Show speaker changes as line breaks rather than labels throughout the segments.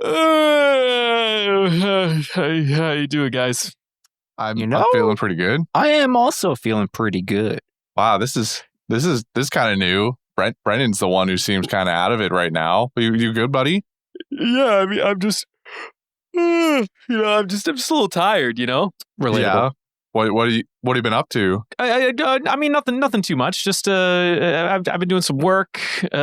How you doing, guys?
I'm feeling pretty good.
I am also feeling pretty good.
Wow, this is kind of new. Brendan's the one who seems kind of out of it right now. You good, buddy?
Yeah, I mean, I'm just, I'm just a little tired,
Relatable.
Yeah. What have you been up to?
I mean, nothing too much. Just I've been doing some work. Then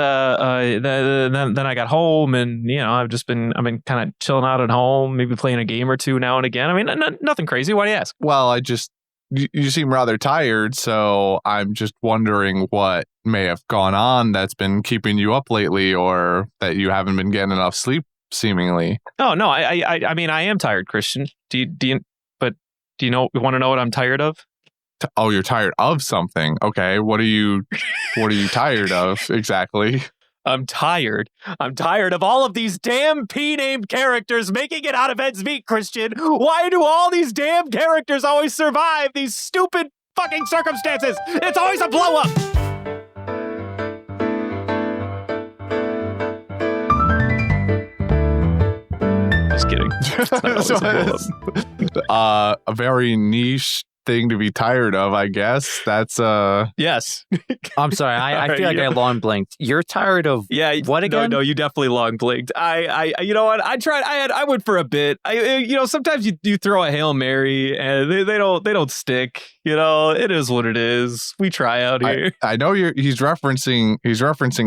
I got home, and I've been kind of chilling out at home, maybe playing a game or two now and again. I mean, nothing crazy. Why do you ask?
Well, you seem rather tired, so I'm just wondering what may have gone on that's been keeping you up lately, or that you haven't been getting enough sleep, seemingly.
Oh no, I mean, I am tired, Christian. Do you want to know what I'm tired of?
Oh, you're tired of something. Okay, what are you tired of exactly?
I'm tired of all of these damn P-named characters making it out of Ed's meat, Christian. Why do all these damn characters always survive these stupid fucking circumstances? It's always a blow-up. Just kidding.
A very niche thing to be tired of, I guess. That's
Yes.
I'm sorry. I feel like I long blinked. You're tired of what again?
No, you definitely long blinked. I you know what? I tried. I went for a bit. Sometimes you throw a Hail Mary and they don't stick. It is what it is. We try out here.
I know he's referencing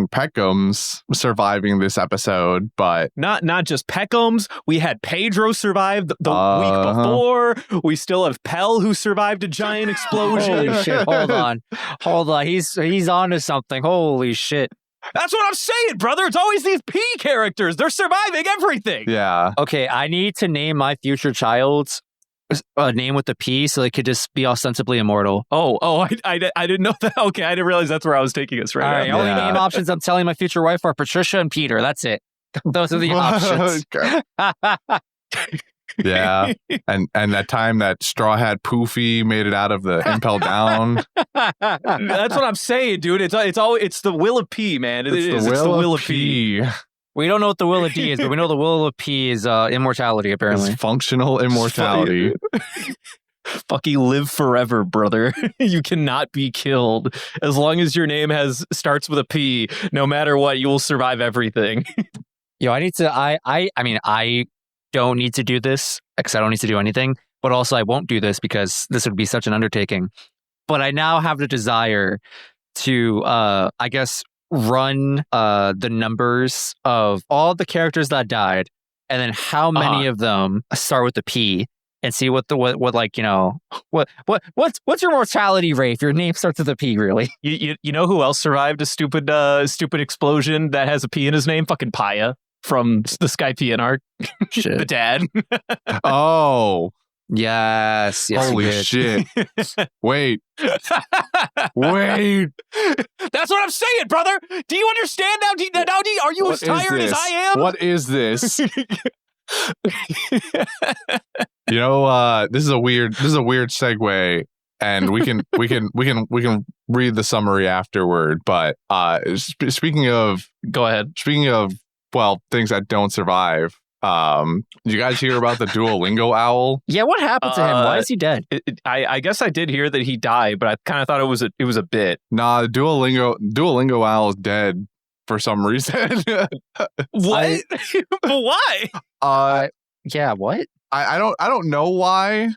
Pekoms surviving this episode, but
not just Pekoms. We had Pedro survive the week before. We still have Pell, who survived a giant explosion.
Holy shit! Hold on. He's onto something. Holy shit!
That's what I'm saying, brother. It's always these P characters. They're surviving everything.
Yeah.
Okay, I need to name my future child's a name with a P so they could just be ostensibly immortal.
Oh, I didn't know that. Okay, I didn't realize that's where I was taking us right now.
All right, only name options I'm telling my future wife are Patricia and Peter. That's it. Those are the options.
Yeah, and that time that Straw Hat Poofy made it out of the Impel Down.
That's what I'm saying, dude. It's the will of P, man. It's the will of P.
We don't know what the will of D is, but we know the will of P is immortality, apparently.
It's functional immortality.
Fucking live forever, brother. You cannot be killed. As long as your name starts with a P, no matter what, you will survive everything.
Yo, I don't need to do this because I don't need to do anything, but also I won't do this because this would be such an undertaking. But I now have the desire to, I guess, run the numbers of all the characters that died, and then how many of them start with the P, and see what's your mortality rate if your name starts with a P, really.
You know who else survived a stupid explosion that has a P in his name? Fucking Paya from the Skypian arc.
Shit.
The dad.
Oh.
Yes.
Holy shit. Wait.
That's what I'm saying, brother. Do you understand now? Are you as tired as I am?
What is this? This is a weird segue, and we can read the summary afterward. But speaking of,
go ahead.
Speaking of, things that don't survive. Did you guys hear about the Duolingo owl?
Yeah, what happened to him? Why is he dead?
I guess I did hear that he died, but I kind of thought it was a bit.
Nah, the Duolingo owl is dead for some reason.
What? Why?
Yeah, what?
I don't know why.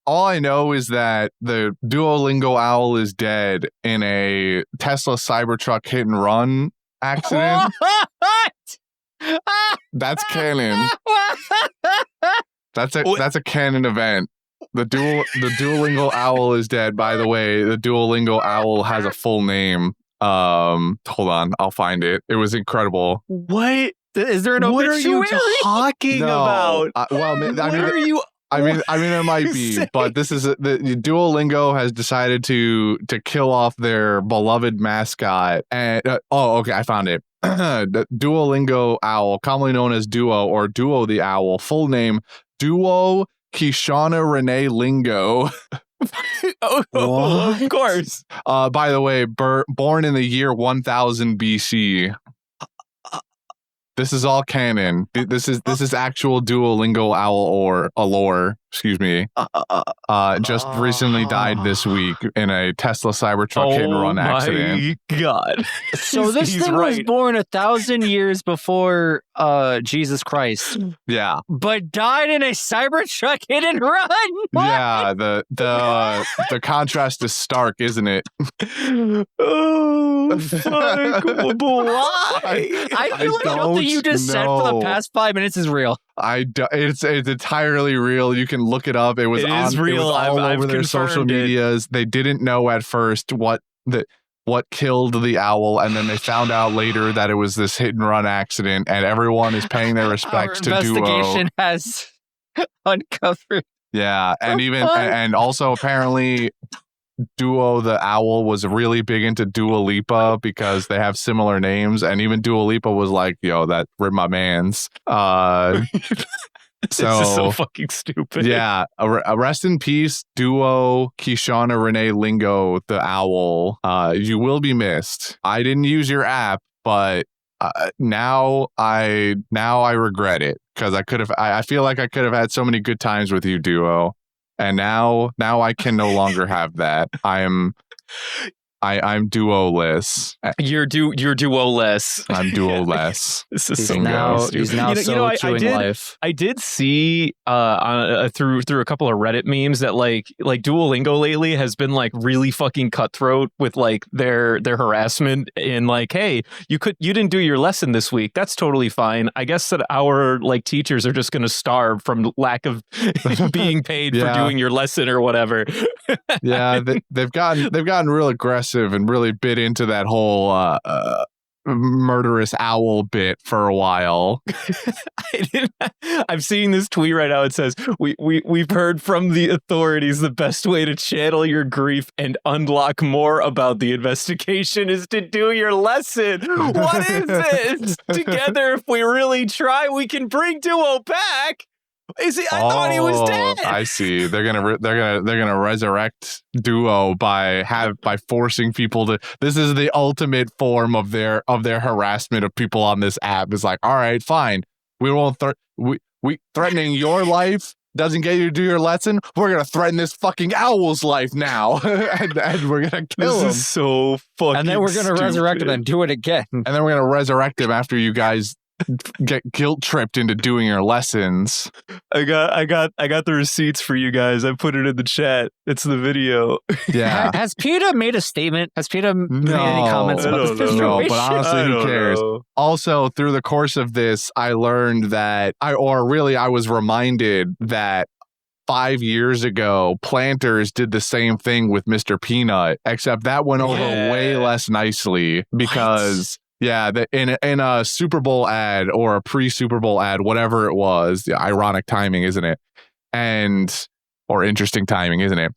All I know is that the Duolingo owl is dead in a Tesla Cybertruck hit and run accident.
What?
That's canon. That's a canon event. The Duolingo owl is dead. By the way, the Duolingo owl has a full name. Hold on, I'll find it. It was incredible.
What? Is there an
obituary?
What are you talking about?
I mean, there might be, but this is the Duolingo has decided to kill off their beloved mascot. And okay, I found it. The Duolingo owl, commonly known as Duo or Duo the owl, full name Duo Kishana Renee Lingo.
Of course.
By the way, born in the year 1000 BC. This is all canon. This is actual Duolingo owl or lore. Excuse me. Just recently died this week in a Tesla Cybertruck hit and run accident.
Oh my god!
So this thing was born 1,000 years before Jesus Christ.
Yeah,
but died in a Cybertruck hit and run. What?
Yeah, the contrast is stark, isn't it?
Oh fuck! Why?
I feel like nothing you just said for the past 5 minutes is real.
It's entirely real. You can look it up. It was real. It was all over their social medias. They didn't know at first what killed the owl, and then they found out later that it was this hit and run accident, and everyone is paying their respects to Duo.
Investigation has uncovered.
Yeah, and also apparently Duo the owl was really big into Dua Lipa because they have similar names, and even Dua Lipa was like, "Yo, that ripped my man's."
This is so fucking stupid.
Yeah, rest in peace, Duo Kishana Renee Lingo the owl. You will be missed. I didn't use your app, but now I regret it because I feel like I could have had so many good times with you, Duo, and now I can no longer have that. I'm Duo-less.
You're Duo-less.
I'm Duo-less.
This is
he's now life.
I did see through a couple of Reddit memes that like Duolingo lately has been like really fucking cutthroat with like their harassment and like, hey, you didn't do your lesson this week. That's totally fine. I guess that our like teachers are just going to starve from lack of being paid for doing your lesson or whatever.
Yeah, they've gotten real aggressive and really bit into that whole murderous owl bit for a while.
I'm seeing this tweet right now. It says, we've heard from the authorities the best way to channel your grief and unlock more about the investigation is to do your lesson. What is this? Together, if we really try, we can bring Duo back. I thought he was dead.
I see. They're gonna resurrect Duo by forcing people to. This is the ultimate form of their harassment of people on this app. It's like, all right, fine. We won't. We threatening your life doesn't get you to do your lesson. We're gonna threaten this fucking owl's life now, and we're gonna kill him.
This is so fucking.
And then we're gonna resurrect him and do it again.
And then we're gonna resurrect him after you guys get guilt tripped into doing your lessons.
I got the receipts for you guys. I put it in the chat. It's the video.
Yeah.
Has PETA made a statement? Has PETA made any comments about this?
No, but honestly, who cares? Also, through the course of this, I learned that I was reminded that 5 years ago, Planters did the same thing with Mr. Peanut, except that went over way less nicely because yeah, in a Super Bowl ad or a pre-Super Bowl ad, whatever it was, ironic timing, isn't it? Or interesting timing, isn't it?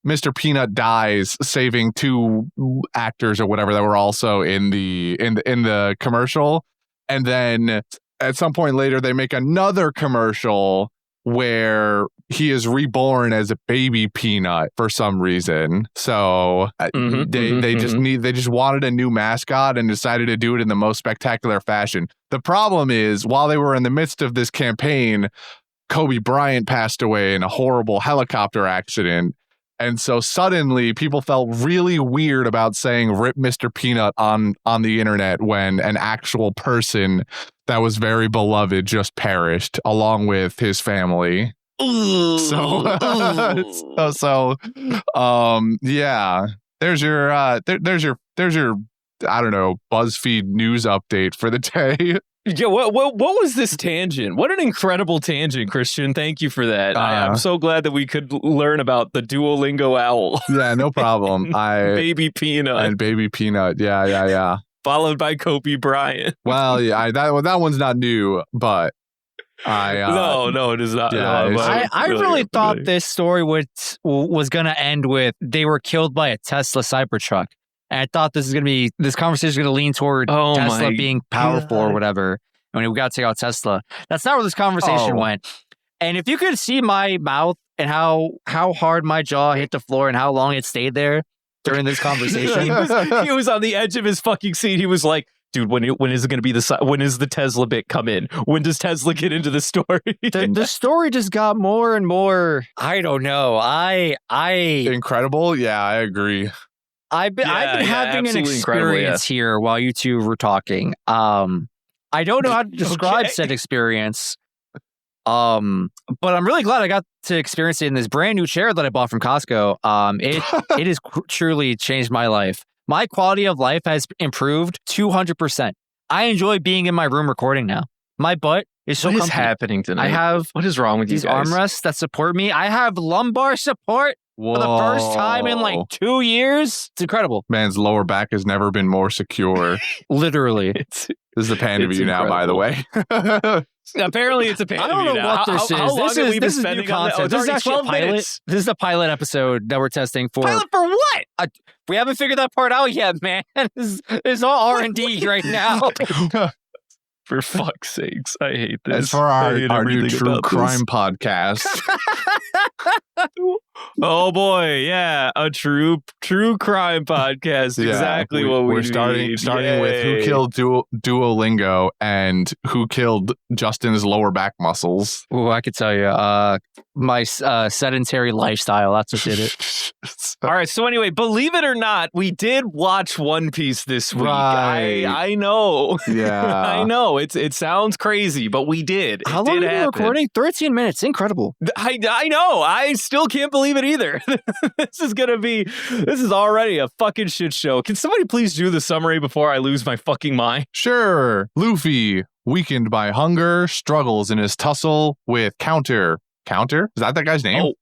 Mr. Peanut dies, saving two actors or whatever that were also in the commercial, and then at some point later they make another commercial where he is reborn as a baby Peanut for some reason. So they just wanted a new mascot and decided to do it in the most spectacular fashion. The problem is, while they were in the midst of this campaign, Kobe Bryant passed away in a horrible helicopter accident. And so suddenly people felt really weird about saying "Rip Mr. Peanut" on the internet when an actual person that was very beloved just perished along with his family. So yeah, there's your I don't know, BuzzFeed news update for the day.
Yeah, what was this tangent? What an incredible tangent, Christian. Thank you for that. I'm so glad that we could learn about the Duolingo owl.
Yeah, no problem.
Baby Peanut.
And Baby Peanut. Yeah.
Followed by Kobe Bryant.
Well, yeah, that one's not new, but
no, it is not.
Yeah,
no,
I really thought this story was going to end with they were killed by a Tesla Cybertruck. And I thought this conversation is going to lean toward Tesla being powerful or whatever. I mean, we got to take out Tesla. That's not where this conversation went. And if you could see my mouth and how hard my jaw hit the floor and how long it stayed there during this conversation.
He was on the edge of his fucking seat. He was like, dude, when is it going to be when is the Tesla bit come in? When does Tesla get into the story?
The story just got more and more. I don't know.
Incredible. Yeah, I agree.
I've been having an experience here while you two were talking. I don't know how to describe said experience. But I'm really glad I got to experience it in this brand new chair that I bought from Costco. It has truly changed my life. My quality of life has improved 200%. I enjoy being in my room recording now. My butt is so comfy.
What is happening tonight? What is wrong with
these
you guys?
armrests that support me. I have lumbar support.
Whoa.
For the first time in like 2 years. It's incredible.
Man's lower back has never been more secure.
Literally.
This is a panda view now, by the way.
Apparently it's a panda view.
I don't know what this is.
How long have we been spending on this?
This is actually
12
a pilot.
minutes.
This is the pilot episode that we're testing for.
Pilot for what?
We haven't figured that part out yet, man. This is all R&D right now.
For fuck's sakes, I hate this.
As for our new true crime podcast.
Oh boy, yeah, a true crime podcast.
Yeah,
exactly what we're
starting with who killed Duolingo and who killed Justin's lower back muscles.
Oh, I could tell you, my sedentary lifestyle. That's what did it.
All right. So anyway, believe it or not, we did watch One Piece this week.
Right.
I know.
Yeah,
I know. It sounds crazy, but we did.
How long have you been recording? 13 minutes. Incredible.
I know. I still can't believe it either. This is already a fucking shit show. Can somebody please do the summary before I lose my fucking mind?
Sure. Luffy, weakened by hunger, struggles in his tussle with Counter. Is that guy's name?
Oh.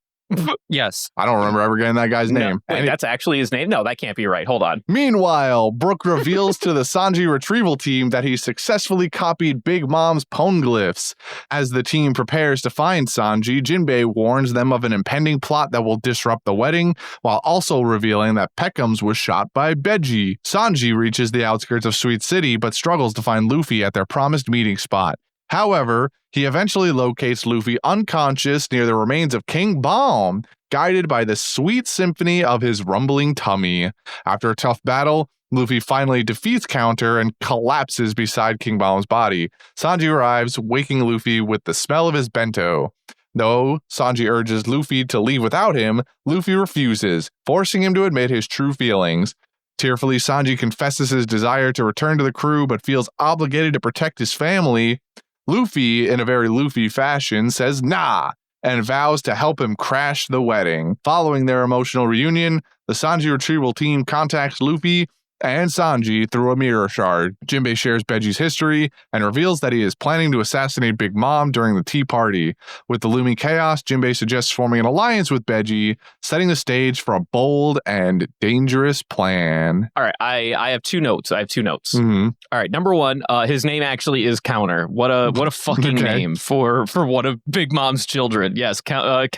Yes.
I don't remember ever getting that guy's name.
Wait, that's actually his name? No, that can't be right. Hold on.
Meanwhile, Brook reveals to the Sanji retrieval team that he successfully copied Big Mom's Poneglyphs. As the team prepares to find Sanji, Jinbe warns them of an impending plot that will disrupt the wedding, while also revealing that Pekoms was shot by Bege. Sanji reaches the outskirts of Sweet City, but struggles to find Luffy at their promised meeting spot. However, he eventually locates Luffy unconscious near the remains of Kingbaum, guided by the sweet symphony of his rumbling tummy. After a tough battle, Luffy finally defeats Counter and collapses beside Kingbaum's body. Sanji arrives, waking Luffy with the smell of his bento. Though Sanji urges Luffy to leave without him, Luffy refuses, forcing him to admit his true feelings. Tearfully, Sanji confesses his desire to return to the crew, but feels obligated to protect his family. Luffy, in a very Luffy fashion, says nah, and vows to help him crash the wedding. Following their emotional reunion, the Sanji retrieval team contacts Luffy and Sanji through a mirror shard. Jinbe shares Bege's history and reveals that he is planning to assassinate Big Mom during the tea party. With the looming chaos, Jinbe suggests forming an alliance with Bege, setting the stage for a bold and dangerous plan.
All right, I have two notes.
Mm-hmm.
All right, number one, his name actually is Counter. What a fucking name for one of Big Mom's children. Yes, Charlotte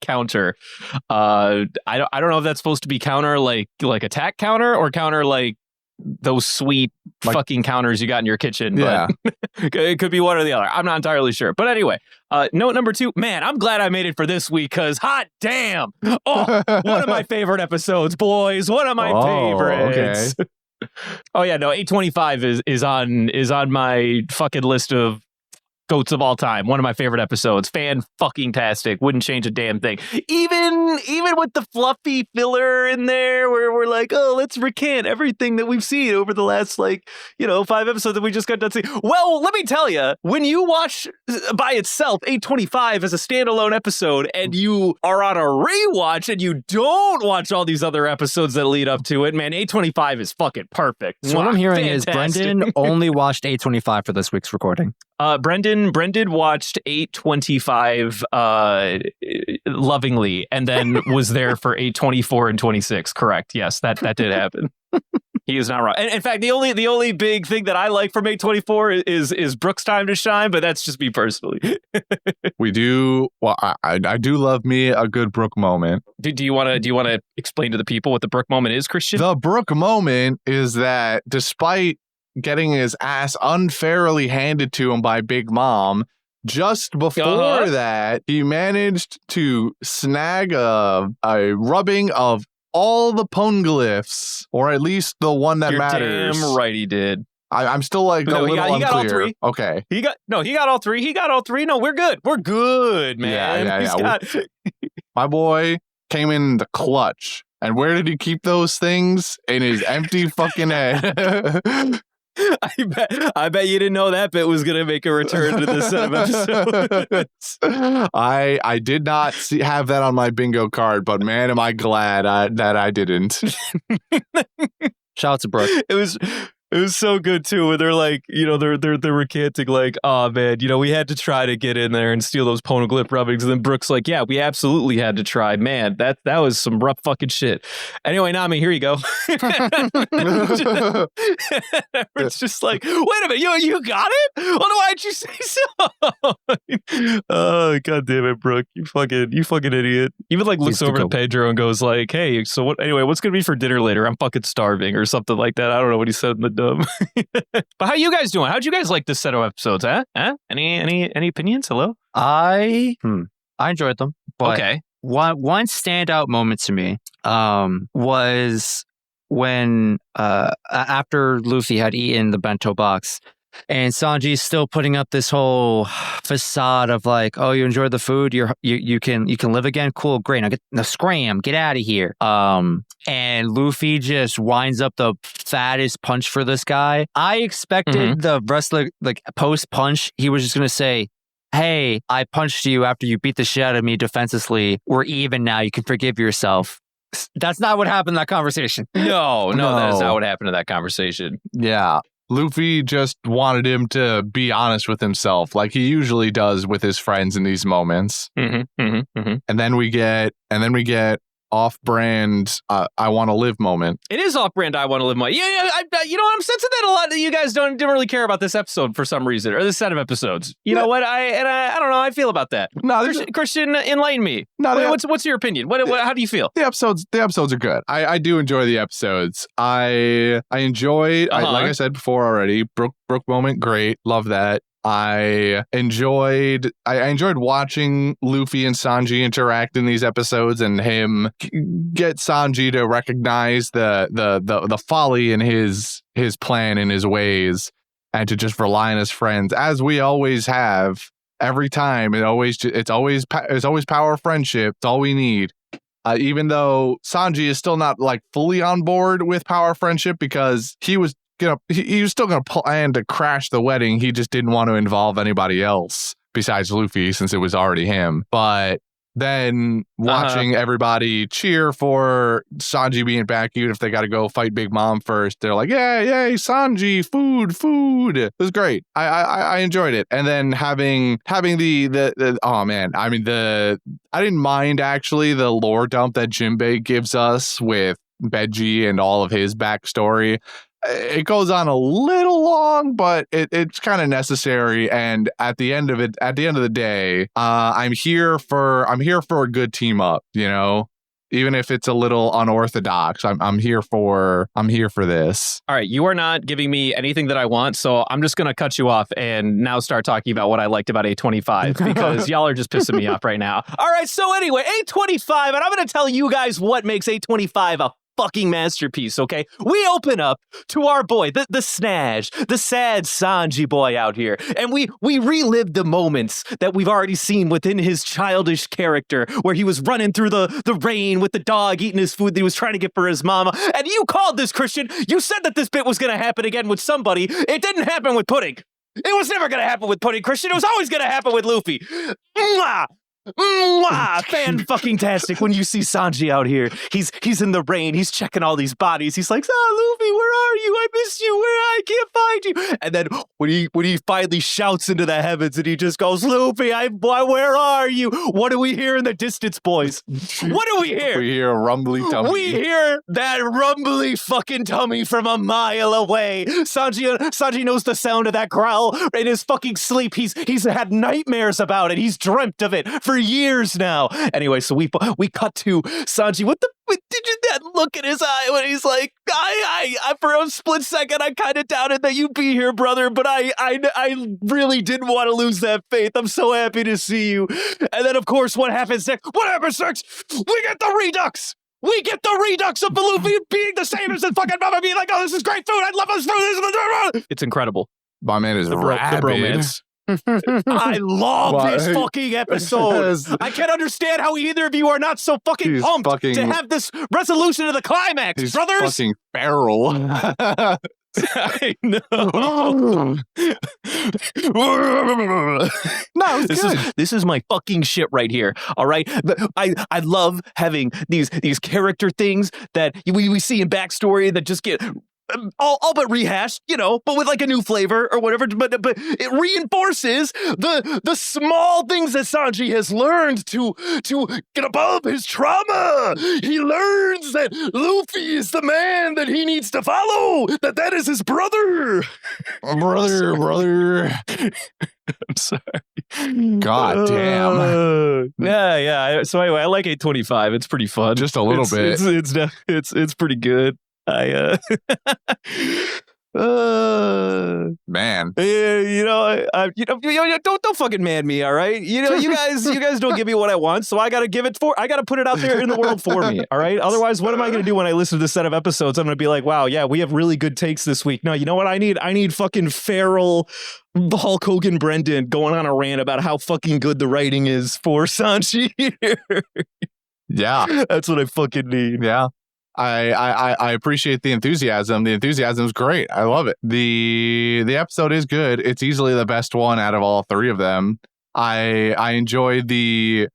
Counter. I don't know if that's supposed to be counter like attack counter or counter like those sweet fucking counters you got in your kitchen.
Yeah.
But it could be one or the other. I'm not entirely sure. But anyway, note number two, man, I'm glad I made it for this week because hot damn. Oh, one of my favorite episodes, boys. One of my favorites.
Okay.
Oh yeah, no, 825 is on my fucking list of goats of all time. One of my favorite episodes. Fan-fucking-tastic. Wouldn't change a damn thing. Even with the fluffy filler in there where we're like, oh, let's recant everything that we've seen over the last, 5 episodes that we just got done seeing. Well, let me tell you, when you watch by itself 825 as a standalone episode and you are on a rewatch and you don't watch all these other episodes that lead up to it, man, 825 is fucking perfect.
So what I'm hearing
Fantastic.
is Brendan only watched 825 for this week's recording.
Brendan watched 825 lovingly and then was there for 824 and 26. Correct. Yes, that did happen. He is not wrong. And in fact, the only big thing that I like from 824 is Brook's time to shine, but that's just me personally.
We do. Well, I do love me a good Brook moment.
Do you want to explain to the people what the Brook moment is, Christian?
The Brook moment is that despite getting his ass unfairly handed to him by Big Mom, just before that, he managed to snag a rubbing of all the Poneglyphs, or at least the one that
You're
matters.
damn right he did.
I'm still like
No,
a little
he got all
unclear.
3.
Okay.
He got all 3. He got all 3. No, we're good. We're good, man.
Yeah. My boy came in the clutch. And where did he keep those things? In his empty fucking head.
I bet you didn't know that bit was going to make a return to this set of episodes.
I did not have that on my bingo card, but man, am I glad that I didn't.
Shout out to Brook.
It was so good too, where they're like, they're recanting like, oh man, we had to try to get in there and steal those Poneglyph rubbings. And then Brook's like, yeah, we absolutely had to try. Man, that was some rough fucking shit. Anyway, Nami, here you go. It's just like, wait a minute, you got it? Well, why'd you say so? Oh, god damn it, Brook, you fucking idiot. Even like looks over to Pedro and goes like, hey, so what's gonna be for dinner later? I'm fucking starving or something like that. I don't know what he said in the dub. But how you guys doing? How'd you guys like this set of episodes? Any opinions? Hello?
I enjoyed them. But
okay.
One standout moment to me was when after Luffy had eaten the bento box, and Sanji's still putting up this whole facade of like, oh, you enjoyed the food, you can live again, cool, great, now scram, get out of here. And Luffy just winds up the fattest punch for this guy. I expected the wrestler, like post punch, he was just gonna say, hey, I punched you after you beat the shit out of me defenselessly. We're even now. You can forgive yourself. That's not what happened in that conversation.
No, that is not what happened in that conversation.
Yeah. Luffy just wanted him to be honest with himself, like he usually does with his friends in these moments. And then we get off-brand I want to live moment.
It is off-brand I want to live moment. Yeah. I'm sensing that a lot that you guys didn't really care about this episode for some reason, or this set of episodes. You know what? I don't know how I feel about that. No, Christian, enlighten me. No, what's your opinion? How do you feel?
The episodes are good. I do enjoy the episodes. I enjoy. Like I said before already. Brook moment, great. Love that. I enjoyed watching Luffy and Sanji interact in these episodes, and him get Sanji to recognize the folly in his plan and his ways, and to just rely on his friends, as we always have every time. It's always power of friendship. It's all we need. Even though Sanji is still not like fully on board with power of friendship, because he was still gonna plan to crash the wedding. He just didn't want to involve anybody else besides Luffy, since it was already him. But then watching everybody cheer for Sanji being back, even if they got to go fight Big Mom first, they're like, yay, Sanji, food. It was great. I enjoyed it. And then having the oh man, I mean I didn't mind actually the lore dump that Jinbe gives us with Bege and all of his backstory. It goes on a little long, but it's kind of necessary. And at the end of the day, I'm here for a good team up. Even if it's a little unorthodox, I'm here for this.
All right, you are not giving me anything that I want, so I'm just gonna cut you off and now start talking about what I liked about 825, because y'all are just pissing me off right now. All right, so anyway, 825, and I'm gonna tell you guys what makes 825 a fucking masterpiece, okay? We open up to our boy, the Snaj, the sad Sanji boy out here, and we relive the moments that we've already seen within his childish character, where he was running through the rain with the dog eating his food that he was trying to get for his mama. And you called this, Christian. You said that this bit was going to happen again with somebody. It didn't happen with Pudding. It was never going to happen with Pudding, Christian. It was always going to happen with Luffy. Mwah! Fan-fucking-tastic when you see Sanji out here. He's in the rain. He's checking all these bodies. He's like, Luffy, where are you? I missed you. I can't find you. And then when he finally shouts into the heavens and he just goes, Luffy, where are you? What do we hear in the distance, boys? What do we hear?
We hear a rumbly tummy.
We hear that rumbly fucking tummy from a mile away. Sanji knows the sound of that growl in his fucking sleep. He's had nightmares about it. He's dreamt of it for years now. Anyway, so we cut to Sanji with that look in his eye when he's like, I for a split second I kind of doubted that you'd be here, brother, but I really didn't want to lose that faith. I'm so happy to see you. And then of course, what happens next? We get the Redux. we get the redux of Luffy being the same as his fucking mother, being like, oh, this is great food. I love this food. It's incredible.
My man is
The
rabid.
bromance. I love this fucking episode. I can't understand how either of you are not so fucking pumped to have this resolution to the climax,
He's
brothers.
fucking feral.
I know.
No, it's good.
This is my fucking shit right here. All right, I love having these character things that we see in backstory that just get all but rehashed, but with like a new flavor or whatever. But it reinforces the small things that Sanji has learned to get above his trauma. He learns that Luffy is the man that he needs to follow. That is his brother.
brother.
I'm sorry.
God damn.
Yeah. So anyway, I like 825. It's pretty fun.
Just a little bit.
It's pretty good.
Man.
Don't fucking mad me, all right? You guys don't give me what I want, so I gotta put it out there in the world for me, all right? Otherwise, what am I gonna do when I listen to this set of episodes? I'm gonna be like, wow, yeah, we have really good takes this week. No, you know what I need? I need fucking feral Hulk Hogan Brendan going on a rant about how fucking good the writing is for Sanji here.
Yeah.
That's what I fucking need.
Yeah. I appreciate the enthusiasm. The enthusiasm is great. I love it. The episode is good. It's easily the best one out of all three of them. I enjoyed it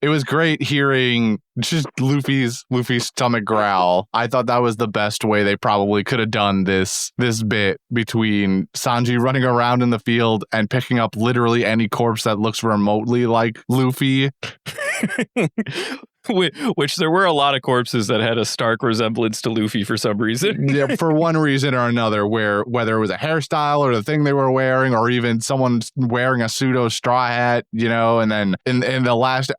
was great hearing just Luffy's stomach growl. I thought that was the best way they probably could have done this bit between Sanji running around in the field and picking up literally any corpse that looks remotely like Luffy.
Which there were a lot of corpses that had a stark resemblance to Luffy for some reason.
Yeah, for one reason or another, whether it was a hairstyle or the thing they were wearing, or even someone wearing a pseudo straw hat, and then in the last,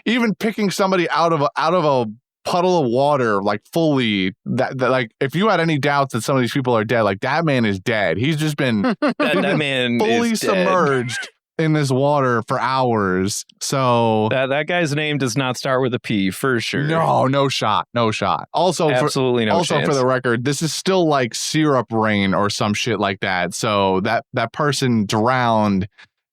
even picking somebody out of a puddle of water, like fully, that like if you had any doubts that some of these people are dead, like that man is dead. He's just been
that man
fully
is
submerged in this water for hours. So
that guy's name does not start with a P for sure.
No shot. Also,
absolutely no chance.
For the record, this is still like syrup rain or some shit like that. So that person drowned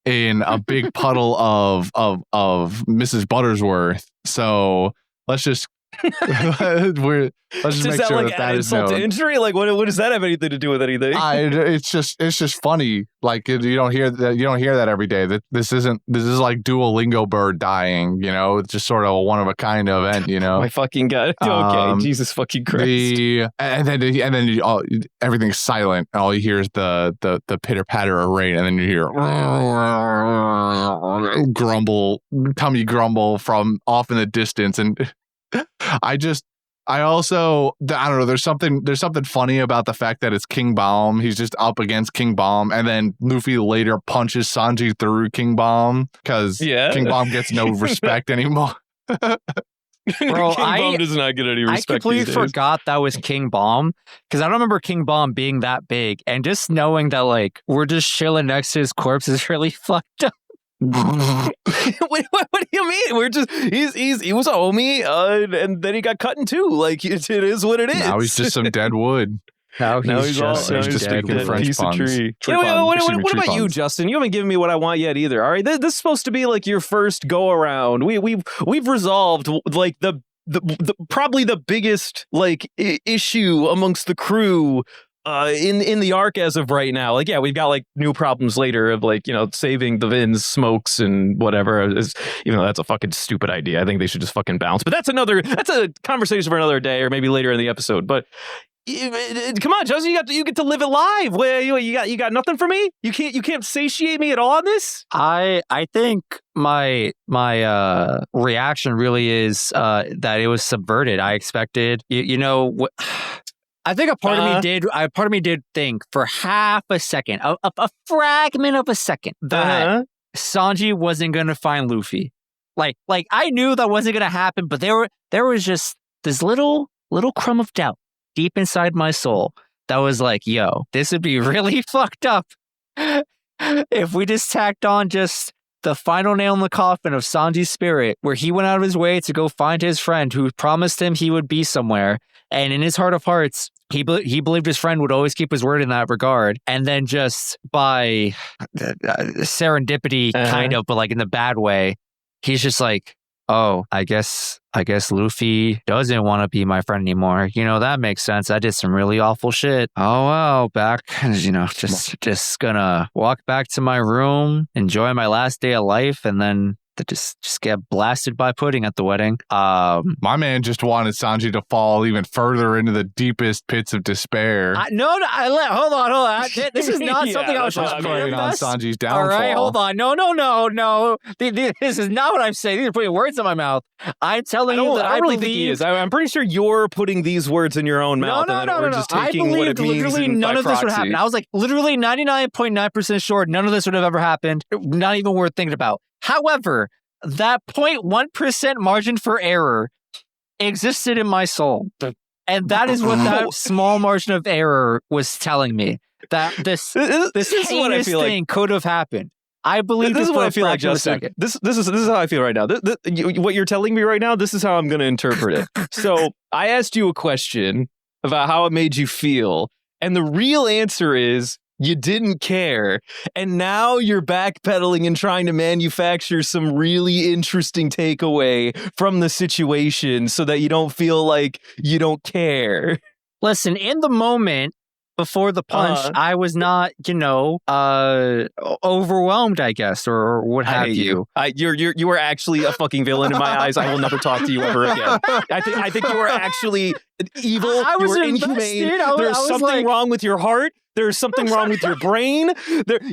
in a big puddle of Mrs. Buttersworth. So let's just let's just make sure that is known.
To injury? Like what does that have anything to do with anything?
It's just funny. Like you don't hear that every day. This is like Duolingo bird dying. It's just sort of a one of a kind event.
My fucking God. Okay, Jesus fucking Christ.
And then everything's silent. And all you hear is the pitter patter of rain, and then you hear tummy grumble from off in the distance, and I don't know. There's something funny about the fact that it's Kingbaum. He's just up against Kingbaum, and then Luffy later punches Sanji through Kingbaum because Kingbaum gets no respect anymore.
Bro,
Kingbaum does not get any respect.
I completely forgot that was Kingbaum because I don't remember Kingbaum being that big, and just knowing that like we're just chilling next to his corpse is really fucked up.
what do you mean? We're just he was a homie, and then he got cut in two. Like it is what it is.
Now he's just some dead wood.
Now he's just speaking French piece puns. Of tree. What about you, Justin? You haven't given me what I want yet either. All right, this is supposed to be like your first go around. We've resolved like the probably the biggest like issue amongst the crew. In the arc as of right now, like we've got like new problems later of like saving the Vin's smokes and whatever. Even though that's a fucking stupid idea, I think they should just fucking bounce. But that's a conversation for another day or maybe later in the episode. But come on, Justin, you get to live it live. Where you got nothing for me? You can't satiate me at all on this.
I think my reaction really is that it was subverted. I expected I think a part of me did think for half a second, a fragment of a second, that Sanji wasn't going to find Luffy. Like I knew that wasn't going to happen, but there was just this little crumb of doubt deep inside my soul that was like, yo, this would be really fucked up if we just tacked on just the final nail in the coffin of Sanji's spirit, where he went out of his way to go find his friend who promised him he would be somewhere. And in his heart of hearts, he believed his friend would always keep his word in that regard. And then just by serendipity, kind of, but like in the bad way, he's just like, oh, I guess Luffy doesn't want to be my friend anymore. That makes sense. I did some really awful shit. Oh, well, back, just gonna walk back to my room, enjoy my last day of life, and then just get blasted by pudding at the wedding.
My man just wanted Sanji to fall even further into the deepest pits of despair.
Hold on. This is not something I was trying to
praying on Sanji's downfall.
All right, hold on. No. This is not what I'm saying. These are putting words in my mouth. I'm telling you that I really think he is.
I'm pretty sure you're putting these words in your own mouth.
No.
We're just taking what it means.
Literally none of this would happen. I was like literally 99.9% sure none of this would have ever happened. Not even worth thinking about. However, that 0.1% margin for error existed in my soul. And that is what that small margin of error was telling me. That this heinous thing could have happened. I believe this is what I feel like, Justin.
This is how I feel right now. What you're telling me right now, this is how I'm going to interpret it. So I asked you a question about how it made you feel. And the real answer is, you didn't care, and now you're backpedaling and trying to manufacture some really interesting takeaway from the situation so that you don't feel like you don't care.
Listen, in the moment before the punch, I was not, overwhelmed, I guess, or what have you.
You are actually a fucking villain in my eyes. I will never talk to you ever again. I think you are actually evil. You are inhumane. There's something wrong with your heart. There's something wrong with your brain.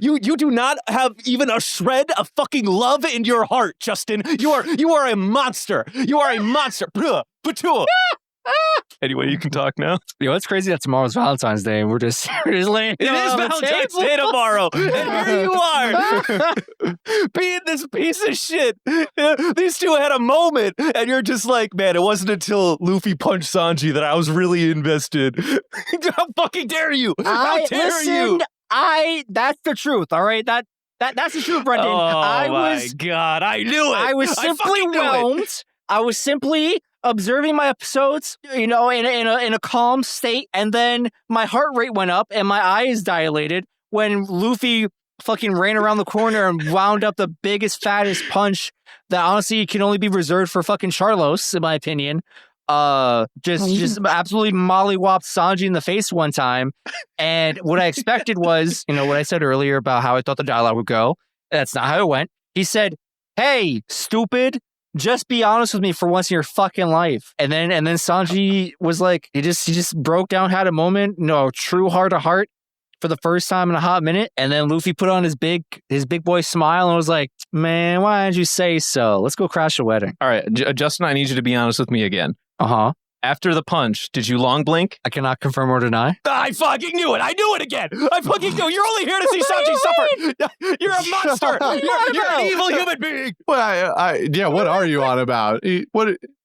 You do not have even a shred of fucking love in your heart, Justin. You are a monster. You are a monster. Anyway, you can talk now.
It's crazy that tomorrow's Valentine's Day and we're just laying.
It is Valentine's Day tomorrow, and here you are, being this piece of shit. These two had a moment, and you're just like, man, it wasn't until Luffy punched Sanji that I was really invested. How fucking dare you? How dare you?
That's the truth. All right, that's the truth, Brendan.
Oh my god, I knew it.
I was simply whelmed. I was simply observing my episodes, in a calm state, and then my heart rate went up and my eyes dilated when Luffy fucking ran around the corner and wound up the biggest, fattest punch that honestly can only be reserved for fucking Charlos, in my opinion. Just absolutely mollywopped Sanji in the face one time. And what I expected was, what I said earlier about how I thought the dialogue would go. That's not how it went. He said, "Hey, stupid. Just be honest with me for once in your fucking life." And then Sanji was like, he just broke down, had a moment, true heart to heart for the first time in a hot minute. And then Luffy put on his big boy smile and was like, "Man, why didn't you say so? Let's go crash the wedding."
All right, Justin, I need you to be honest with me again. After the punch, did you long blink?
I cannot confirm or deny.
I fucking knew it. I knew it again. I fucking knew. You're only here to see Sanji suffer. You're a monster. You're an evil human being.
Well, what are you on about?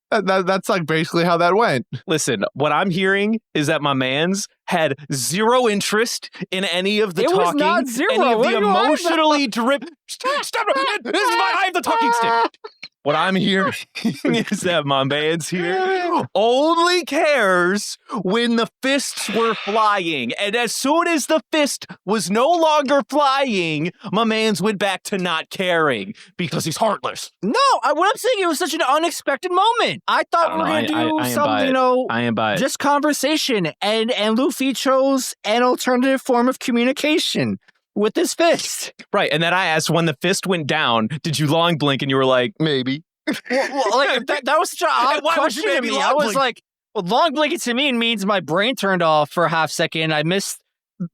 That's like basically how that went.
Listen, what I'm hearing is that my man's had zero interest in any of the talking.
Was not zero.
Any of the emotionally driven. Stop! This is I have the talking stick. What I'm hearing is that my man's here only cares when the fists were flying. And as soon as the fist was no longer flying, my man's went back to not caring because he's heartless.
No, what I'm saying, it was such an unexpected moment. I thought we were going to do something,
I am by it.
Just conversation. And Luffy chose an alternative form of communication with his fist.
Right, and then I asked when the fist went down, did you long blink? And you were like, maybe.
That was such an odd question to me. I was like, long blinking to me means my brain turned off for a half second. I missed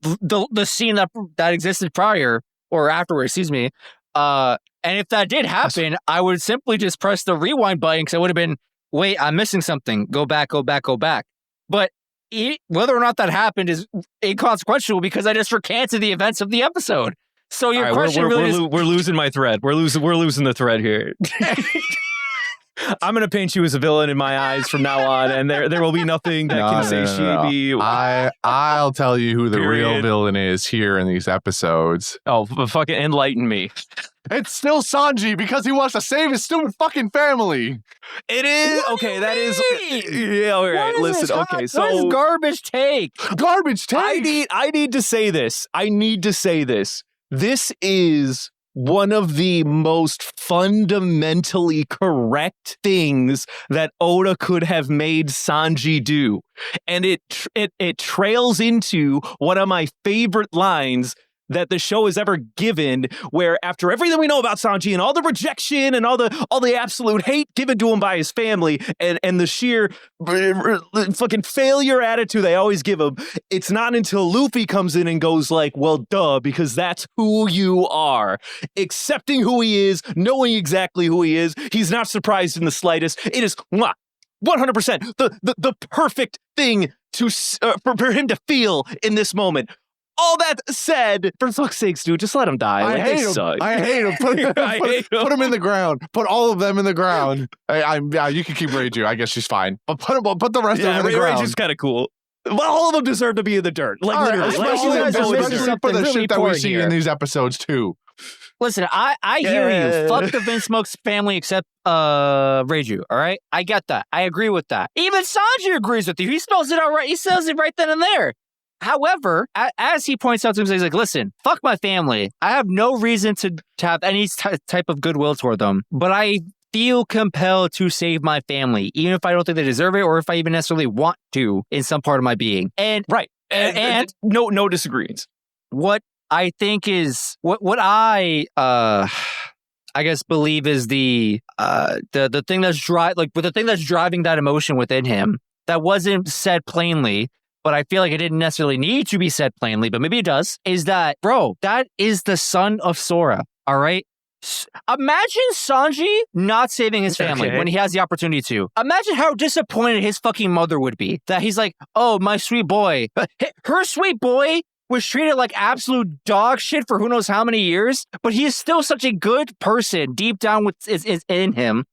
the scene that existed prior or afterwards, excuse me. And if that did happen, I would simply just press the rewind button because I would have been, wait, I'm missing something. Go back. But whether or not that happened is inconsequential because I just recanted the events of the episode. So your question
we're losing my thread. We're losing the thread here. I'm going to paint you as a villain in my eyes from now on, and there will be nothing that can satiate me.
I'll tell you who the real villain is here in these episodes.
Oh, fucking enlighten me.
It's still Sanji because he wants to save his stupid fucking family.
It is okay. That is yeah. All right. Listen. Okay. So
what is garbage take?
Garbage take.
I need to say this. I need to say this. This is one of the most fundamentally correct things that Oda could have made Sanji do. And it trails into one of my favorite lines that the show has ever given, where after everything we know about Sanji and all the rejection and all the absolute hate given to him by his family and the sheer fucking failure attitude they always give him, it's not until Luffy comes in and goes like, well, duh, because that's who you are. Accepting who he is, knowing exactly who he is, he's not surprised in the slightest. It is 100% the perfect thing to for him to feel in this moment. All that said, for fuck's sakes, dude, just let him die.
I hate him.
Suck.
I hate him. Put him in the ground. Put all of them in the ground. You can keep Reiju. I guess she's fine. But put the rest of them in the ground.
Reiju's kind of cool. Well, all of them deserve to be in the dirt. Like, literally.
Especially for the shit that we see in these episodes, too.
Listen, I hear you. Fuck the Vince Smoke's family except Reiju, all right? I get that. I agree with that. Even Sanji agrees with you. He spells it out right. He says it right then and there. However, as he points out to him, he's like, listen, fuck my family. I have no reason to have any type of goodwill toward them, but I feel compelled to save my family, even if I don't think they deserve it or if I even necessarily want to in some part of my being. And
right. And no disagreements.
What I think is what I guess believe is the thing that's the thing that's driving that emotion within him that wasn't said plainly, but I feel like it didn't necessarily need to be said plainly, but maybe it does, is that, bro, that is the son of Sora, all right? Imagine Sanji not saving his family when he has the opportunity to. Imagine how disappointed his fucking mother would be. That he's like, oh, my sweet boy. Her sweet boy was treated like absolute dog shit for who knows how many years, but he is still such a good person deep down is in him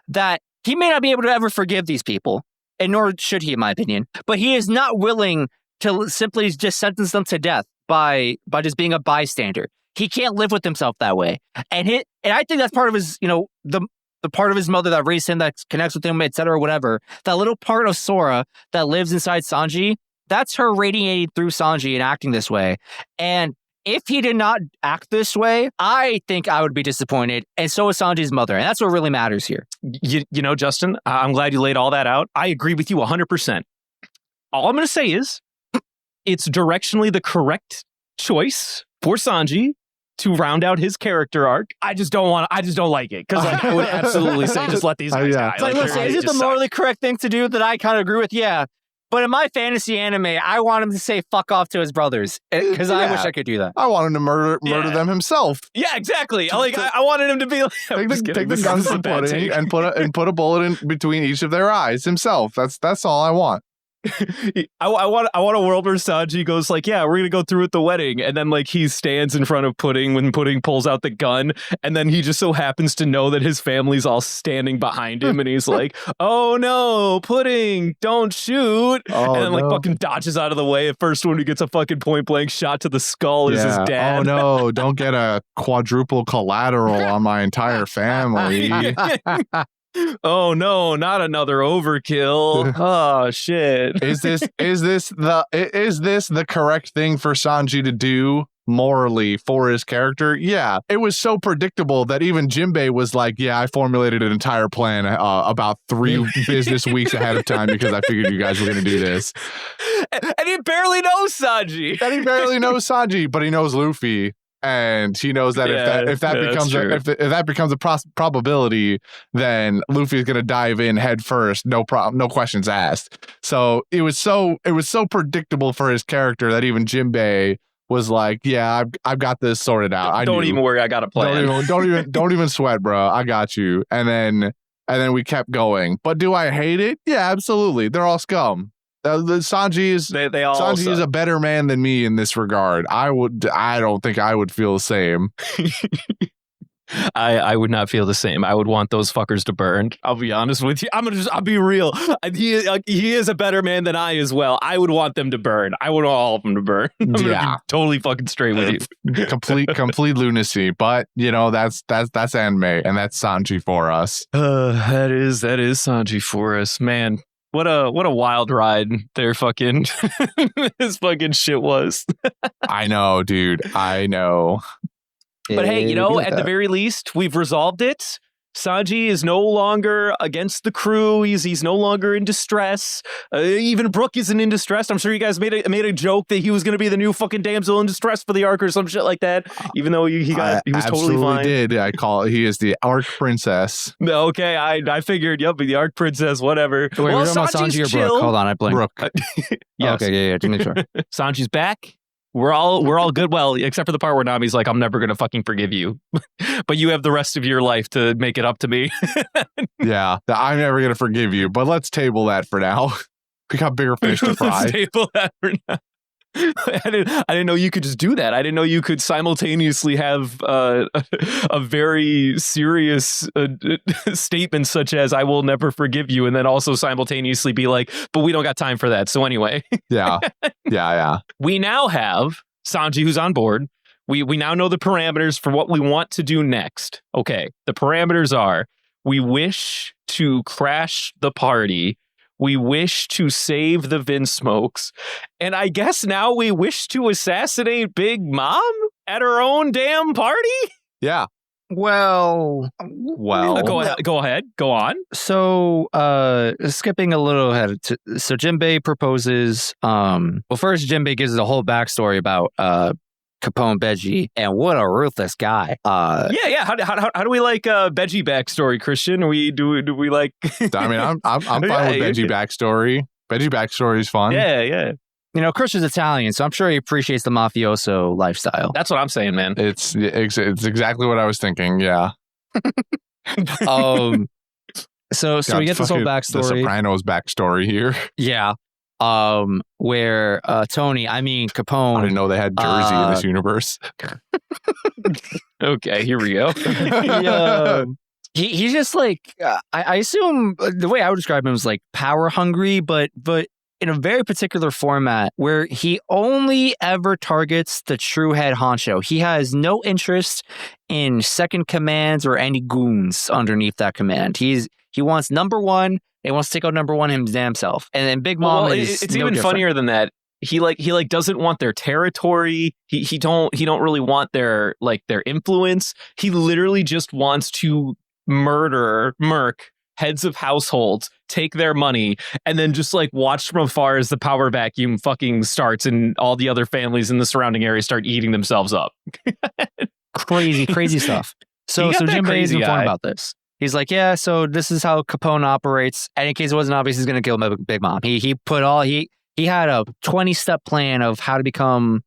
that he may not be able to ever forgive these people. And nor should he, in my opinion. But he is not willing to simply just sentence them to death by just being a bystander. He can't live with himself that way. And I think that's part of his, the part of his mother that raised him, that connects with him, et cetera, whatever. That little part of Sora that lives inside Sanji, that's her radiating through Sanji and acting this way. And if he did not act this way, I think I would be disappointed. And so is Sanji's mother. And that's what really matters here.
You know, Justin, I'm glad you laid all that out. I agree with you 100%. All I'm going to say is it's directionally the correct choice for Sanji to round out his character arc. I just don't like it. Because I would absolutely say just let these guys die.
It's like, listen, is it the morally correct thing to do that I kind of agree with? Yeah. But in my fantasy anime, I want him to say fuck off to his brothers because I wish I could do that.
I want him to murder them himself.
Yeah, exactly. I wanted him to be like,
take the guns to pudding and put a bullet in between each of their eyes himself. That's all I want.
I want a world where Sanji goes like, yeah, we're gonna go through with the wedding, and then like he stands in front of Pudding when Pudding pulls out the gun, and then he just so happens to know that his family's all standing behind him, and he's like, oh no, Pudding, don't shoot, and then like fucking dodges out of the way. At first one who gets a fucking point blank shot to the skull is his dad.
Oh no, don't get a quadruple collateral on my entire family.
Oh no, not another overkill. Oh shit.
Is this the correct thing for Sanji to do morally for his character? Yeah. It was so predictable that even Jinbe was like, yeah, I formulated an entire plan about 3 business weeks ahead of time because I figured you guys were going to do this.
And he barely knows Sanji.
But he knows Luffy. And he knows that if that becomes a probability, then Luffy is going to dive in head first, no questions asked. So it was so predictable for his character that even Jinbe was like, "Yeah, I've got this sorted out.
Don't even worry, I got a plan.
Don't even sweat, bro. I got you." And then we kept going. But do I hate it? Yeah, absolutely. They're all scum. Sanji is a better man than me in this regard. I don't think I would feel the same.
I would not feel the same. I would want those fuckers to burn. I'll be honest with you. I'll be real. He is a better man than I as well. I would want them to burn. I would want all of them to burn. I'm gonna be totally fucking straight with you.
complete lunacy. But that's anime, and that's Sanji for us.
That is Sanji for us, man. What a wild ride their fucking this fucking shit was.
I know, dude. I know.
But hey, at the very least, we've resolved it. Sanji is no longer against the crew. He's no longer in distress. Even Brook isn't in distress. I'm sure you guys made a joke that he was going to be the new fucking damsel in distress for the arc or some shit like that. Even though he was totally fine.
Did I call it? He is the arc princess.
Okay, I figured. Yep, the arc princess. Whatever.
Wait, we're talking about Sanji or Brook? Hold on, I blinked.
Brook.
Yes.
Okay, yeah, to make sure.
Sanji's back. We're all good. Well, except for the part where Nami's like, I'm never going to fucking forgive you. But you have the rest of your life to make it up to me.
Yeah, I'm never going to forgive you. But let's table that for now. We got bigger fish to fry.
Let's table that for now. I didn't know you could just do that. I didn't know you could simultaneously have a very serious statement such as "I will never forgive you," and then also simultaneously be like, "But we don't got time for that." So anyway,
yeah.
We now have Sanji who's on board. We now know the parameters for what we want to do next. Okay, the parameters are: we wish to crash the party. We wish to save the Vinsmokes. And I guess now we wish to assassinate Big Mom at her own damn party?
Yeah.
Well,
go ahead. Go on.
So, skipping a little ahead. So Jinbe proposes, first Jinbe gives us a whole backstory about, Capone Bege, and what a ruthless guy.
Yeah. How do we like Bege backstory, Christian? Do we like?
I mean, I'm fine with Bege backstory. Bege backstory is fun.
Yeah.
Christian's Italian, so I'm sure he appreciates the mafioso lifestyle.
That's what I'm saying, man.
It's exactly what I was thinking. Yeah.
So we get this whole backstory.
The Sopranos backstory here.
Yeah. Where Capone.
I didn't know they had Jersey in this universe.
Okay, here we go.
He's just like I assume the way I would describe him is like power hungry, but in a very particular format where he only ever targets the true head honcho. He has no interest in second commands or any goons underneath that command. He wants number one. He wants to take out number one him damn self. And then Big Mom is
it's
no
even
different.
funnier than that. He doesn't want their territory. He don't really want their influence. He literally just wants to murk heads of households, take their money, and then just watch from afar as the power vacuum fucking starts and all the other families in the surrounding area start eating themselves up.
Crazy stuff. So Jinbe is informed about this. He's like, yeah, so this is how Capone operates. And in case it wasn't obvious, he's going to kill Big Mom. He had a 20-step plan of how to become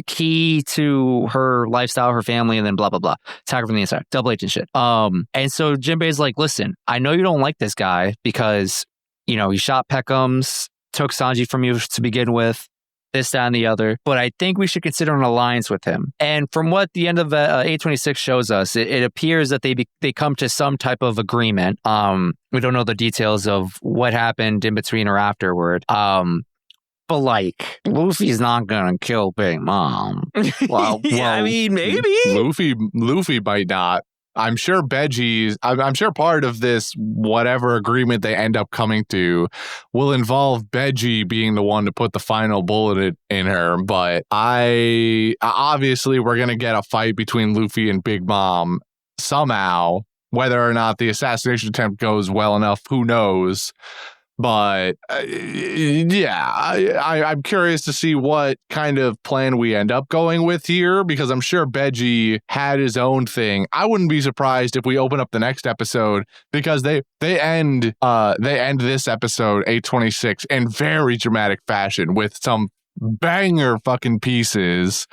key to her lifestyle, her family, and then blah, blah, blah. Attack her from the inside. Double agent shit. And so Jinbe's like, listen, I know you don't like this guy because, he shot Pekoms, took Sanji from you to begin with, this, that, and the other. But I think we should consider an alliance with him. And from what the end of 826 shows us, it appears that they come to some type of agreement. We don't know the details of what happened in between or afterward. But Luffy's not gonna kill Big Mom.
I mean, maybe
Luffy might not. I'm sure I'm sure part of this whatever agreement they end up coming to will involve Bege being the one to put the final bullet in her. But obviously we're gonna get a fight between Luffy and Big Mom somehow. Whether or not the assassination attempt goes well enough, who knows? But I'm curious to see what kind of plan we end up going with here, because I'm sure Bege had his own thing. I wouldn't be surprised if we open up the next episode, because they end this episode 826 in very dramatic fashion with some banger fucking pieces.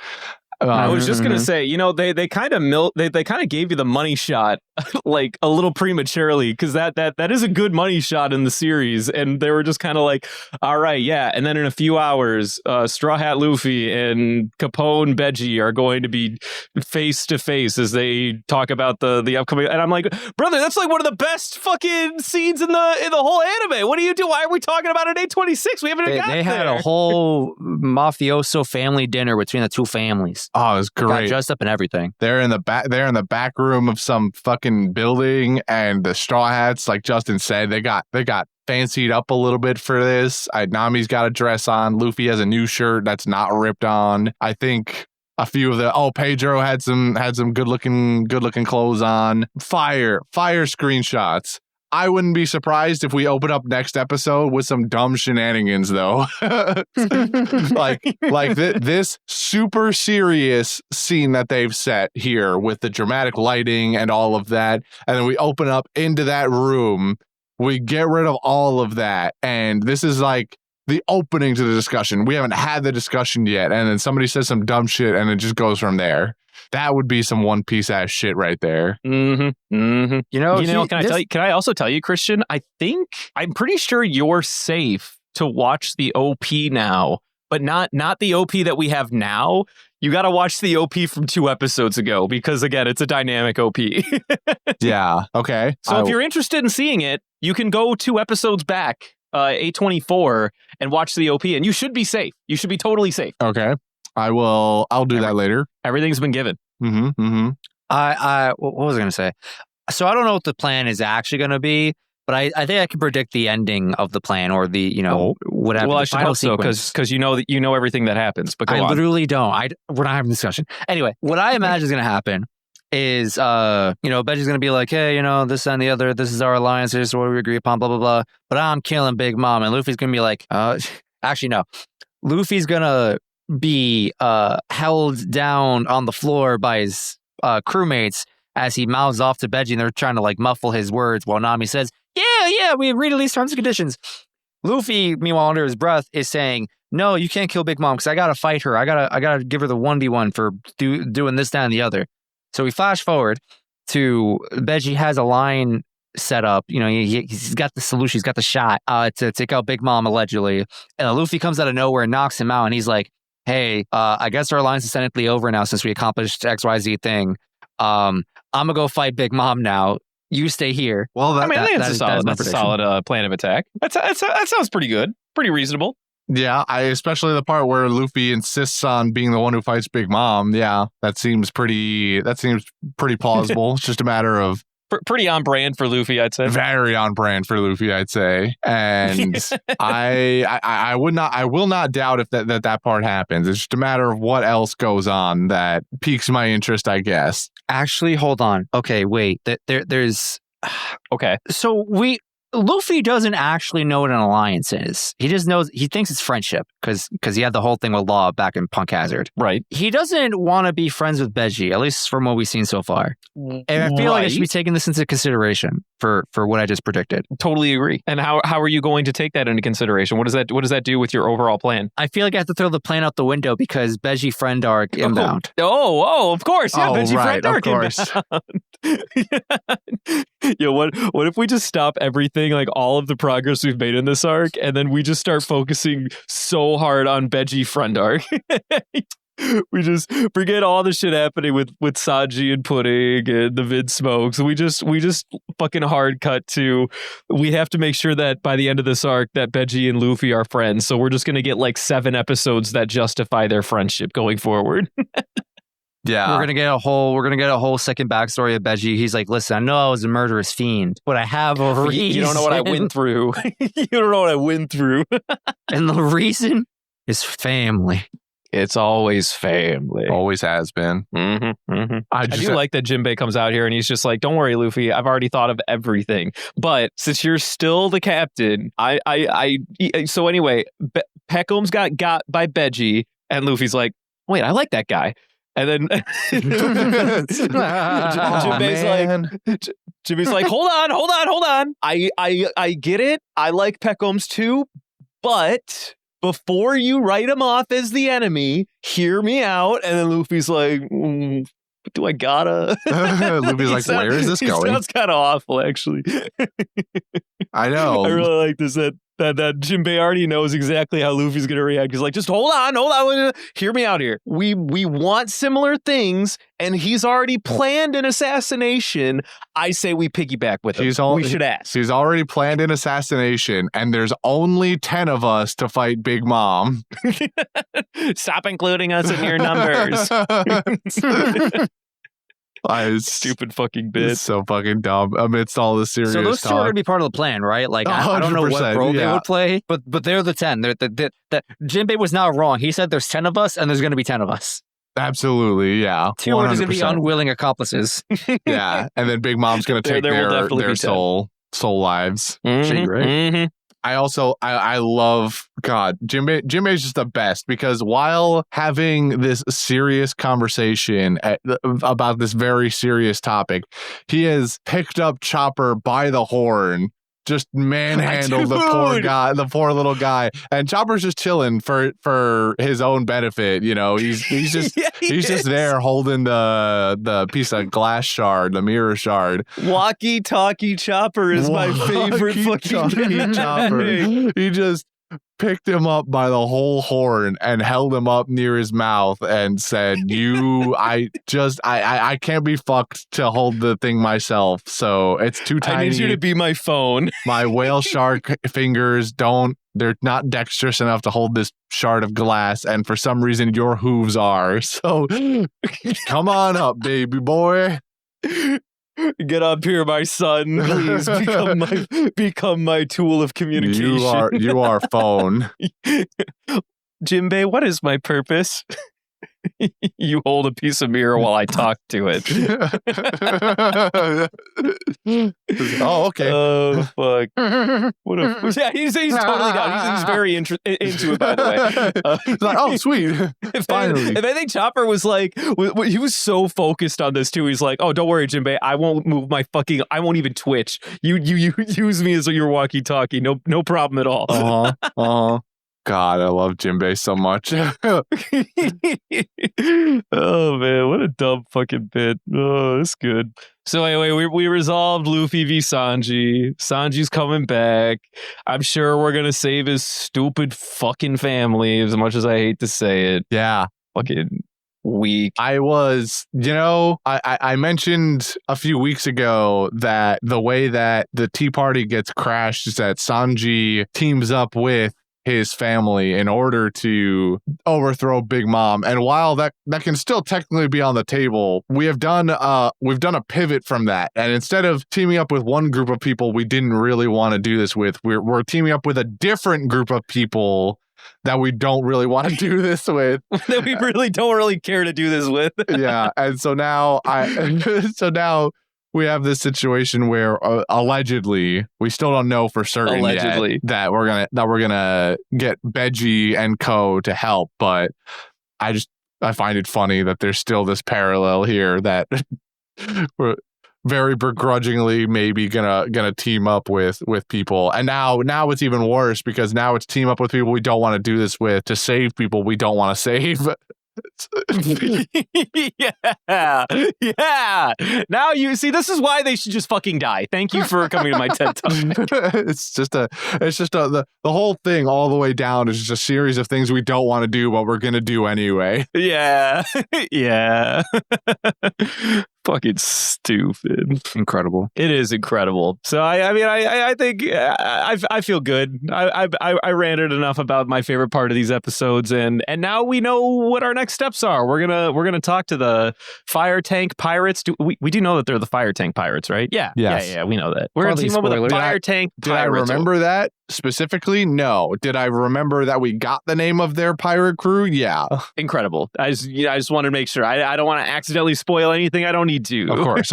I was just gonna say, they kind of they kind of gave you the money shot like a little prematurely, because that is a good money shot in the series, and they were just kind of like, all right, yeah, and then in a few hours, Straw Hat Luffy and Capone Bege are going to be face to face as they talk about the upcoming, and I'm like, brother, that's like one of the best fucking scenes in the whole anime. What do you do? Why are we talking about it at 826? We haven't even gotten
They had
there.
a whole mafioso family dinner between the two families.
Oh, it was
Got
great.
dressed up and everything.
They're in the back room of some fucking building, and the Straw Hats, like Justin said, they got fancied up a little bit for this. Nami's got a dress on. Luffy has a new shirt that's not ripped on. I think a few of Pedro had some good looking clothes on. Fire screenshots. I wouldn't be surprised if we open up next episode with some dumb shenanigans, though. like this super serious scene that they've set here with the dramatic lighting and all of that, and then we open up into that room. We get rid of all of that, and this is like the opening to the discussion. We haven't had the discussion yet, and then somebody says some dumb shit, and it just goes from there. That would be some One Piece ass shit right there.
Mm-hmm. Mm-hmm. Can I also tell you, Christian? I'm pretty sure you're safe to watch the OP now, but not the OP that we have now. You got to watch the OP from 2 episodes ago, because again, it's a dynamic OP.
Yeah. Okay.
So if you're interested in seeing it, you can go 2 episodes back, 824, and watch the OP, and you should be safe. You should be totally safe.
Okay. I'll do that later.
Everything's been given.
Mm-hmm. Mm-hmm.
What was I going to say? So I don't know what the plan is actually going to be, but I think I can predict the ending of the plan, or the, whatever.
Well, I should hope so, because you know everything that happens. But
I literally don't. We're not having a discussion. Anyway, what I imagine is going to happen is, Bege's going to be like, hey, this and the other, this is our alliance, this is what we agree upon, blah, blah, blah. But I'm killing Big Mom. And Luffy's going to be like, actually, no. Luffy's going to be held down on the floor by his crewmates as he mouths off to Bege, and they're trying to like muffle his words while Nami says, yeah, we agreed to these terms and conditions. Luffy, meanwhile, under his breath, is saying, no, you can't kill Big Mom, because I gotta fight her. I gotta give her the 1v1 for doing this, that, and the other. So we flash forward to Bege has a line set up. He's got the solution. He's got the shot to take out Big Mom, allegedly. And Luffy comes out of nowhere and knocks him out, and he's like, hey, I guess our alliance is technically over now since we accomplished XYZ thing. I'm gonna go fight Big Mom now. You stay here.
Well,
I think that's a solid plan of attack. That sounds pretty good. Pretty reasonable.
Yeah, especially the part where Luffy insists on being the one who fights Big Mom. Yeah, that seems pretty plausible. It's just a matter of
pretty on brand for Luffy, I'd say.
Very on brand for Luffy, I'd say. And I will not doubt if that part happens. It's just a matter of what else goes on that piques my interest, I guess.
Actually, hold on. Okay, wait. There's
okay.
So Luffy doesn't actually know what an alliance is. He just knows, he thinks it's friendship because he had the whole thing with Law back in Punk Hazard.
Right.
He doesn't want to be friends with Bege, at least from what we've seen so far. And I feel like I should be taking this into consideration for what I just predicted.
Totally agree. And how are you going to take that into consideration? What does that do with your overall plan?
I feel like I have to throw the plan out the window because Bege friend arc inbound.
Oh, of course. Yeah, Bege
right,
friend arc inbound. What if we just stop everything, like all of the progress we've made in this arc, and then we just start focusing so hard on Bege friend arc? We just forget all the shit happening with Sanji and Pudding and the vid smokes. We just fucking hard cut to, we have to make sure that by the end of this arc that Bege and Luffy are friends. So we're just gonna get like 7 episodes that justify their friendship going forward.
Yeah, we're gonna get a whole second backstory of Bege. He's like, listen, I know I was a murderous fiend, but I have a reason.
You don't know what I went through. You don't know what I went through.
And the reason is family.
It's always family.
Always has been.
Mm-hmm, mm-hmm. I do like that Jinbe comes out here and he's just like, don't worry, Luffy, I've already thought of everything. But since you're still the captain, so anyway, Pekoms got by Bege, and Luffy's like, wait, I like that guy. And then Jinbe's like, hold on. I get it. I like Pekoms too, but before you write him off as the enemy, hear me out. And then Luffy's like, do I gotta?
Luffy's like, where is this going?
Sounds kind of awful, actually.
I know.
I really like this. That Jinbe already knows exactly how Luffy's gonna react. He's like, just hold on, hear me out here. We want similar things, and he's already planned an assassination. I say we piggyback with him. We should ask.
He's already planned an assassination, and there's only 10 of us to fight Big Mom.
Stop including us in your numbers. Stupid fucking bit.
It's so fucking dumb amidst all the serious
So those
talk.
two are going to be part of the plan, right? Like, I don't know what role they would play, but they're the 10. Jinbe was now wrong. He said there's 10 of us, and there's going to be 10 of us.
Absolutely, yeah.
2 are just going to be unwilling accomplices.
Yeah, and then Big Mom's going to take their soul lives.
Mm-hmm, right?
Mm-hmm.
I love, God, Jinbe is just the best, because while having this serious conversation about this very serious topic, he has picked up Chopper by the horn, just manhandled the poor little guy, and Chopper's just chilling for his own benefit. You know, he's just he's just there holding the piece of glass shard, the mirror shard.
Walkie-talkie Chopper is my favorite fucking
Chopper. He just picked him up by the whole horn and held him up near his mouth and said, I can't be fucked to hold the thing myself, so it's too tiny.
I need you to be my phone.
My whale shark fingers they're not dexterous enough to hold this shard of glass, and for some reason your hooves are, so come on up, baby boy.
Get up here, my son. Please become my tool of communication.
You are phone.
Jinbe, what is my purpose? You hold a piece of mirror while I talk to it.
Oh, okay.
Oh, fuck. Yeah, he's totally down. He's very into it, by the way.
He's like, oh, sweet. Finally.
If I think Chopper was like, he was so focused on this too. He's like, oh, don't worry, Jinbe. I won't move I won't even twitch. You use me as your walkie-talkie. No problem at all.
God, I love Jinbe so much.
Oh man, what a dumb fucking bit. Oh, that's good. So anyway, we resolved Luffy v Sanji. Sanji's coming back. I'm sure we're gonna save his stupid fucking family, as much as I hate to say it.
Yeah.
Fucking weak.
I mentioned a few weeks ago that the way that the Tea Party gets crashed is that Sanji teams up with his family in order to overthrow Big Mom. And while that can still technically be on the table, we've done a pivot from that. And instead of teaming up with one group of people we didn't really want to do this with, we're teaming up with a different group of people that we don't really want to do this with.
That we really don't care to do this with.
Yeah. And so now we have this situation where allegedly, we still don't know for certain yet that we're gonna get Bege and co to help, but I find it funny that there's still this parallel here that we're very begrudgingly maybe gonna team up with people, and now it's even worse, because now it's team up with people we don't want to do this with to save people we don't want to save.
Yeah. Now you see, this is why they should just fucking die. Thank you for coming to my TED Talk.
The whole thing all the way down is just a series of things we don't want to do, but we're gonna do anyway.
Yeah. Fucking stupid.
Incredible.
It is incredible. So I think I feel good. I ranted enough about my favorite part of these episodes, and now we know what our next steps are. We're gonna talk to the fire tank pirates. We do know that they're the fire tank pirates, right? Yeah.
Yes.
Yeah, we know that. We're gonna team up with the fire tank pirates.
Did I remember that specifically? No. Did I remember that we got the name of their pirate crew? Yeah.
Incredible. I just wanted to make sure. I don't want to accidentally spoil anything I don't need to.
Of course.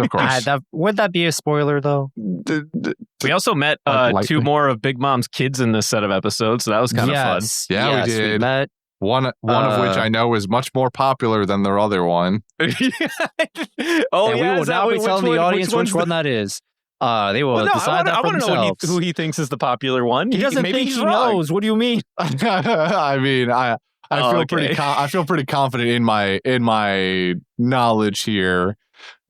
Would that be a spoiler, though?
We also met two more of Big Mom's kids in this set of episodes, so that was kind of fun.
Yeah, we did.
We met.
One of which I know is much more popular than their other one.
We will now be telling the audience which one that is. They will decide that
I
for
want to know
themselves.
who he thinks is the popular one.
He doesn't
maybe
think
he's
he
wrong.
knows. What do you mean?
I mean, I feel pretty. I feel pretty confident in my knowledge here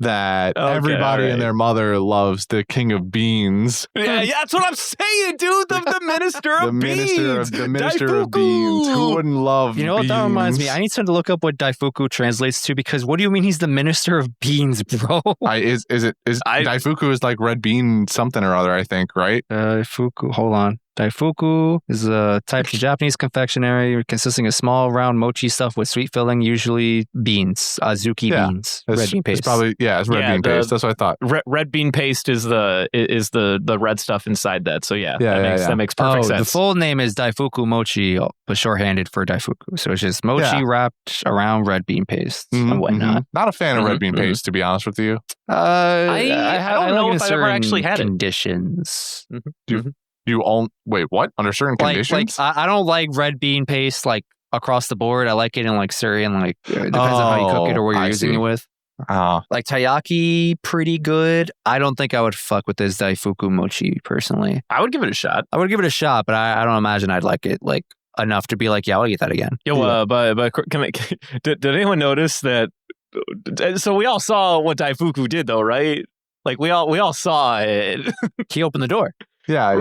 that everybody and their mother loves the King of Beans.
Yeah, that's what I'm saying, dude. The Minister of Beans.
The Minister of Beans. Who wouldn't love
You know what?
beans?
That reminds me. I need to look up what Daifuku translates to because what do you mean he's the Minister of Beans, bro?
Daifuku is like red bean something or other, I think, right?
Daifuku. Hold on. Daifuku is a type of Japanese confectionery consisting of small, round mochi stuffed with sweet filling, usually beans, azuki beans, red bean paste.
It's probably it's red bean paste. That's what I thought.
Red bean paste is the red stuff inside that. So that makes perfect sense.
The full name is Daifuku mochi, but shorthanded for Daifuku. So it's just mochi wrapped around red bean paste and whatnot.
Not a fan of red bean paste, to be honest with you.
I don't know if I ever actually had
conditions.
You own what? Under certain conditions?
I don't like red bean paste like across the board. I like it in like Syrian, like it depends on how you cook it or what you're using it with. Like taiyaki, pretty good. I don't think I would fuck with this Daifuku mochi personally.
I would give it a shot.
But I don't imagine I'd like it like enough to be like, yeah, I'll eat that again.
But did anyone notice that? So we all saw what Daifuku did, though, right? Like we all saw it.
He opened the door.
Yeah,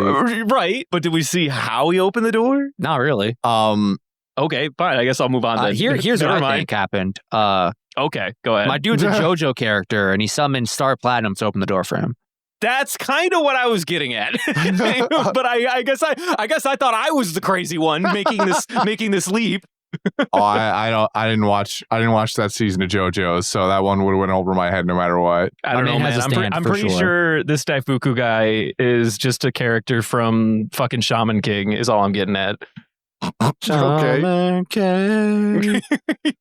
right. But did we see how he opened the door?
Not really.
Okay, fine. I guess I'll move on then.
Here's what I think happened.
Okay, go ahead.
My dude's a JoJo character, and he summoned Star Platinum to open the door for him.
That's kind of what I was getting at. But I guess I thought I was the crazy one making this leap.
I didn't watch that season of JoJo's, so that one would have went over my head no matter what.
I don't know, man. I'm pretty sure this Daifuku guy is just a character from fucking Shaman King. Is all I'm getting at.
Shaman King.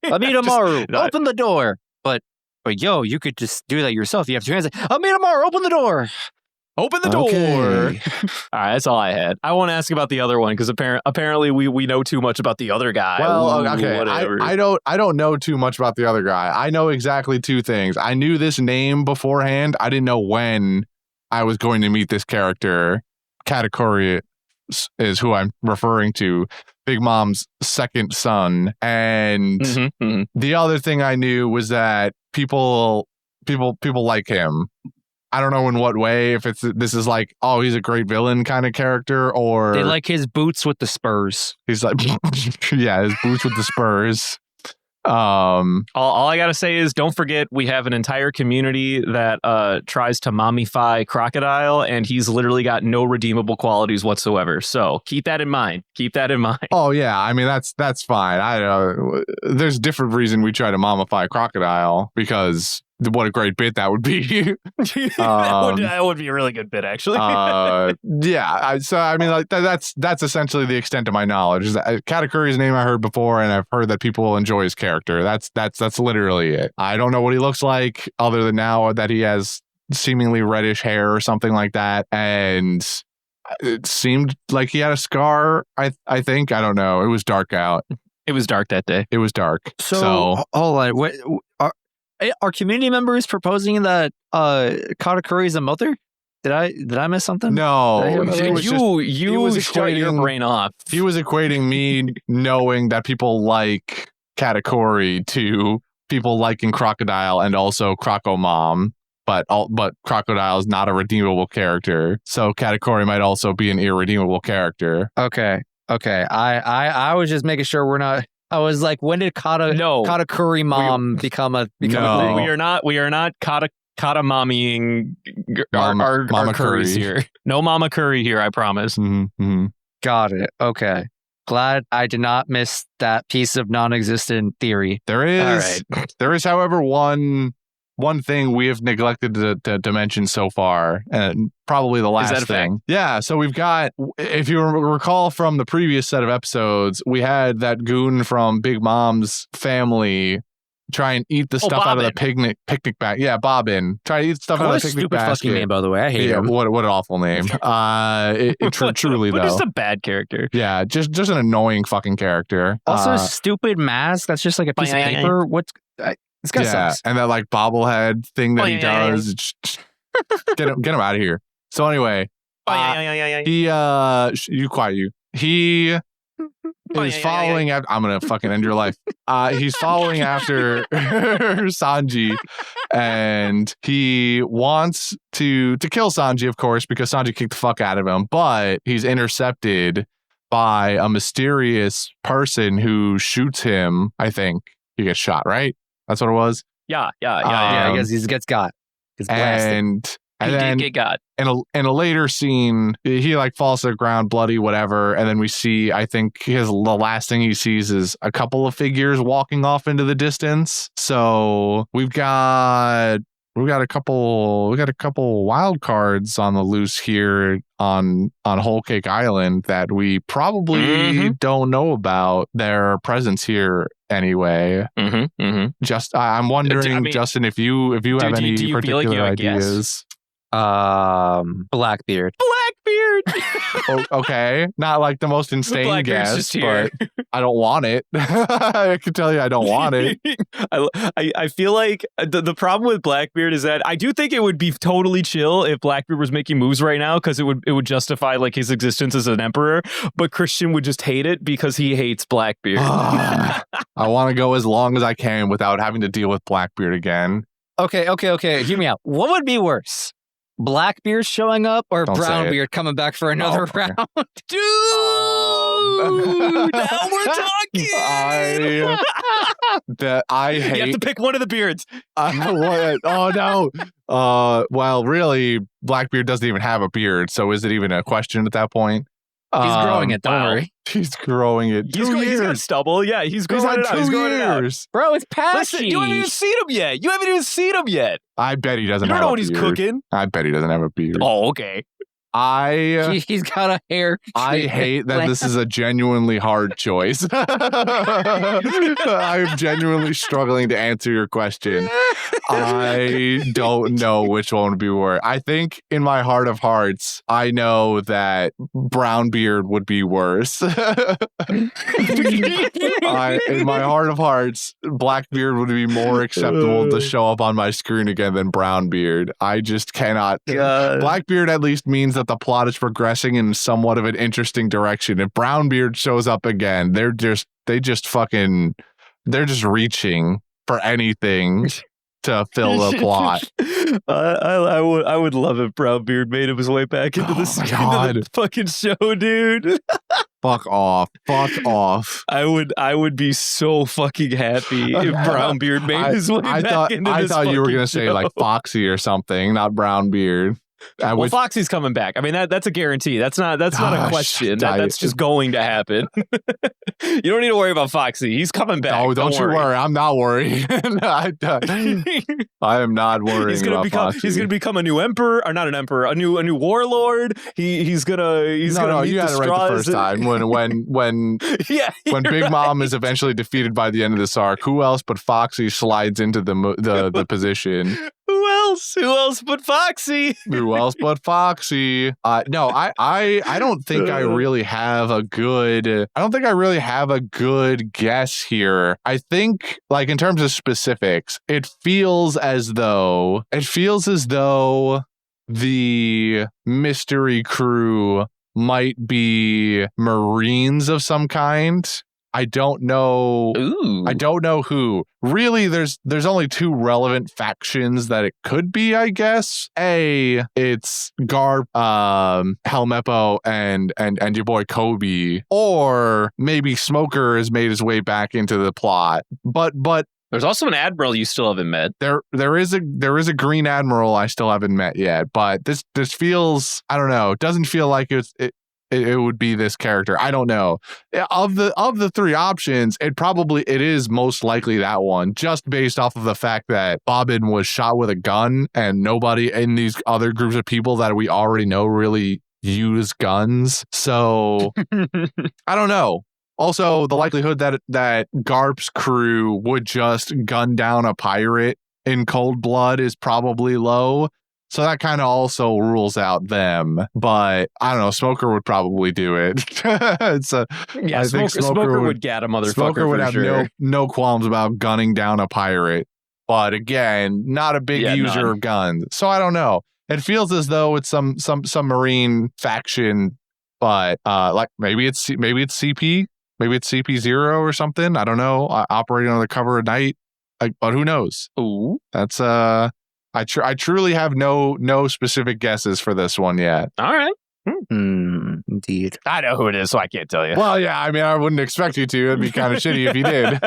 Amidamaru, open the door. But yo, you could just do that yourself. You have two hands. Amidamaru, open the door.
Open the door.
Okay.
All right, that's all I had. I want to ask about the other one because apparently we know too much about the other guy.
Well, okay, I don't know too much about the other guy. I know exactly two things. I knew this name beforehand. I didn't know when I was going to meet this character. Katakuri is who I'm referring to. Big Mom's second son, and the other thing I knew was that people like him. I don't know in what way, if this is like, oh, he's a great villain kind of character, or
they like his boots with the spurs.
He's like, yeah, his boots with the spurs.
All I gotta say is, don't forget we have an entire community that tries to mommify Crocodile, and he's literally got no redeemable qualities whatsoever. So keep that in mind.
Oh yeah, I mean that's fine. There's a different reason we try to mommify Crocodile, because what a great bit that would be.
That would be a really good bit, actually.
So I mean, like that's essentially the extent of my knowledge. Is that Katakuri's name I heard before, and I've heard that people enjoy his character. That's literally it. I don't know what he looks like, other than now that he has seemingly reddish hair or something like that, and it seemed like he had a scar. I think, I don't know. It was dark out.
It was dark that day.
It was dark.
So hold on. What are community members proposing that Katakuri is a mother? Did I miss something?
No,
you shut your brain off.
He was equating me knowing that people like Katakuri to people liking Crocodile and also Croco Mom, but Crocodile is not a redeemable character, so Katakuri might also be an irredeemable character.
Okay. I was just making sure we're not. I was like, when did Katakuri Mom become a thing?
We are not Kata mommying our curries here. No Mama Curry here, I promise.
Mm-hmm.
Got it. Okay. Glad I did not miss that piece of non-existent theory.
There is, however, one thing we have neglected to mention so far, and probably the last thing. Yeah, so we've got, if you recall from the previous set of episodes, we had that goon from Big Mom's family try and eat the stuff out of the picnic bag. Yeah, Bobbin. Try to eat stuff out of the picnic basket.
Fucking name, by the way. I hate him.
What an awful name. Truly, though.
Just a bad character.
Yeah, just an annoying fucking character.
Also, a stupid mask. That's just like a piece of paper. This guy sucks.
And that like bobblehead thing that he does. Get him out of here. So anyway, you quiet you. He is following after. I'm gonna fucking end your life. He's following after Sanji, and he wants to kill Sanji, of course, because Sanji kicked the fuck out of him. But he's intercepted by a mysterious person who shoots him. I think he gets shot. Right? That's what it was.
Yeah.
I guess he gets got. Gets blasted.
And
He
then
did get got.
in a later scene, he like falls to the ground, bloody, whatever. And then we see, I think the last thing he sees is a couple of figures walking off into the distance. So we've got a couple wild cards on the loose here on Whole Cake Island that we probably don't know about their presence here anyway. Just I'm wondering, Justin, if you have any particular ideas.
Blackbeard.
Okay, not like the most insane guess, but I don't want it. I can tell you I don't want it.
I feel like the problem with Blackbeard is that I do think it would be totally chill if Blackbeard was making moves right now, because it would justify like his existence as an emperor, but Christian would just hate it because he hates Blackbeard.
I want to go as long as I can without having to deal with Blackbeard again.
Okay. Hear me out. What would be worse? Blackbeard showing up or Brownbeard coming back for another round?
Dude! Now we're talking!
I hate...
You have to pick one of the beards.
Oh, no. Well, really, Blackbeard doesn't even have a beard, so is it even a question at that point?
He's growing it, don't worry.
He's growing it.
He's got stubble. Yeah, he's growing it out. He's growing it out.
Bro, it's patchy.
Listen, you haven't even seen him yet.
I bet he doesn't have a beard.
You don't know what he's cooking.
I bet he doesn't have a beard.
Oh, okay.
He's got a hair.
I hate that this is a genuinely hard choice. I'm genuinely struggling to answer your question. I don't know which one would be worse. I think in my heart of hearts, I know that Brownbeard would be worse. In my heart of hearts, Blackbeard would be more acceptable to show up on my screen again than Brownbeard. I just cannot. Blackbeard at least means that the plot is progressing in somewhat of an interesting direction. If Brownbeard shows up again, they're just reaching for anything to fill the plot.
I would love if Brownbeard made his way back into the fucking show, dude.
Fuck off.
I would be so fucking happy if Brownbeard made his way back into this.
I thought you were gonna
show.
say like Foxy or something, not Brownbeard.
Well, Foxy's coming back. I mean, that's a guarantee. That's not a question. That's just going to happen. You don't need to worry about Foxy. He's coming back.
Oh, don't you worry. I'm not worried. I am not worrying about Foxy.
He's gonna become a new emperor, or not an emperor, a new warlord. He's gonna meet
you had
the
it right the first time when Big Mom is eventually defeated by the end of this arc. Who else but Foxy slides into the position?
Who else but Foxy?
No, I don't think I really have a good guess here. I think, like, in terms of specifics, it feels as though the mystery crew might be Marines of some kind. I don't know.
Ooh.
I don't know who. Really, there's only two relevant factions that it could be, I guess. It's Garp, Helmeppo, and your boy Kobe. Or maybe Smoker has made his way back into the plot. But
there's also an admiral you still haven't met.
There is a Green Admiral I still haven't met yet. But this feels, I don't know. It doesn't feel like it would be this character. I don't know. Of the three options, it is most likely that one, just based off of the fact that Bobbin was shot with a gun and nobody in these other groups of people that we already know really use guns. So I don't know. Also, the likelihood that Garp's crew would just gun down a pirate in cold blood is probably low. So that kind of also rules out them. But I don't know, Smoker would probably do it. I think
Smoker would get a motherfucker.
Smoker would have
sure.
no qualms about gunning down a pirate. But again, not a big user of guns. So I don't know. It feels as though it's some marine faction, but like maybe it's CP, maybe it's CP0 or something. I don't know. Operating on the cover of night, but who knows?
Ooh,
that's I truly have no specific guesses for this one yet.
All right.
Indeed.
I know who it is, so I can't tell you.
Well, yeah, I mean, I wouldn't expect you to. It'd be kind of shitty if you did.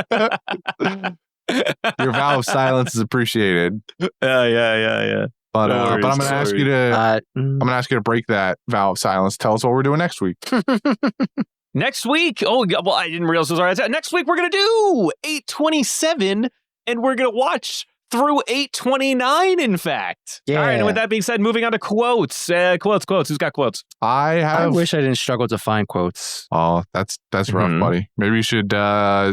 Your vow of silence is appreciated.
Yeah.
But
No worries,
I'm gonna ask you to
I'm
gonna ask you to break that vow of silence. Tell us what we're doing next week.
Next week, well, I didn't realize it was already. Next week, we're going to do 827, and we're going to watch through 829, in fact.
Yeah.
All right, and with that being said, moving on to quotes. Quotes. Who's got quotes?
I wish I didn't struggle to find quotes.
Oh, that's rough, buddy. Maybe you should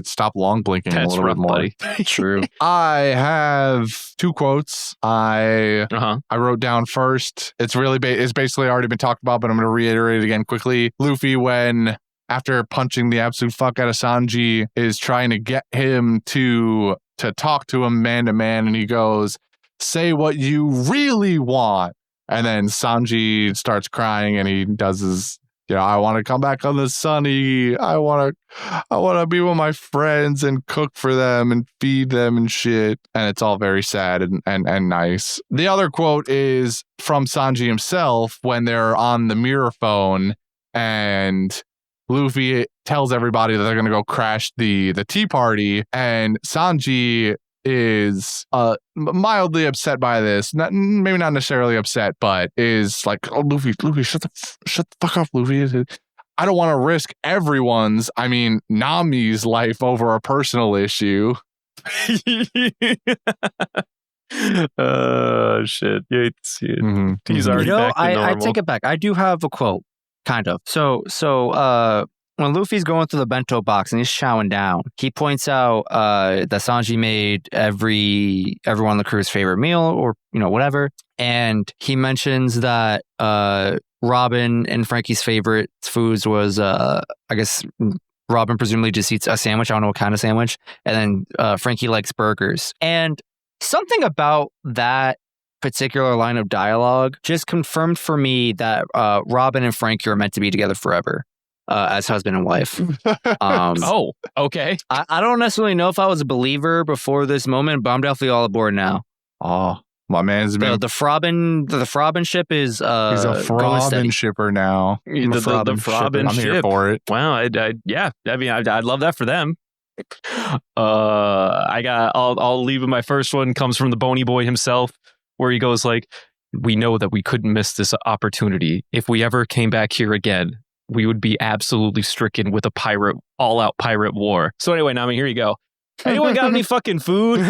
stop long blinking a little bit more.
Buddy.
True.
I have 2 quotes. I wrote down first. It's really it's basically already been talked about, but I'm going to reiterate it again quickly. Luffy, when after punching the absolute fuck out of Sanji, is trying to get him to talk to him man to man, and he goes, "Say what you really want." And then Sanji starts crying, and he does his, I want to come back on the sunny. I want to be with my friends and cook for them and feed them and shit. And it's all very sad and nice. The other quote is from Sanji himself when they're on the mirror phone and Luffy tells everybody that they're going to go crash the tea party, and Sanji is mildly upset by this. Maybe not necessarily upset, but is like, "Oh, Luffy, shut the fuck up, Luffy. I don't want to risk everyone's, Nami's life over a personal issue."
Shit. You hate to see it. He's already back to normal.
I take it back. I do have a quote. Kind of. So when Luffy's going through the bento box and he's chowing down, he points out that Sanji made everyone on the crew's favorite meal, or whatever, and he mentions that Robin and Frankie's favorite foods was I guess Robin presumably just eats a sandwich. I don't know what kind of sandwich, and then Frankie likes burgers. And something about that particular line of dialogue just confirmed for me that Robin and Frankie are meant to be together forever as husband and wife.
Oh, okay.
I don't necessarily know if I was a believer before this moment, but I'm definitely all aboard now.
Oh, my man's been...
The Frobin ship is
he's a Frobin shipper now.
The Frobin
I'm
ship.
here for it.
Wow, I'd love that for them. I'll leave with my first one. Comes from the Bony Boy himself, where he goes like, "We know that we couldn't miss this opportunity. If we ever came back here again, we would be absolutely stricken with a all-out pirate war." So anyway, Nami, here you go. Anyone got any fucking food?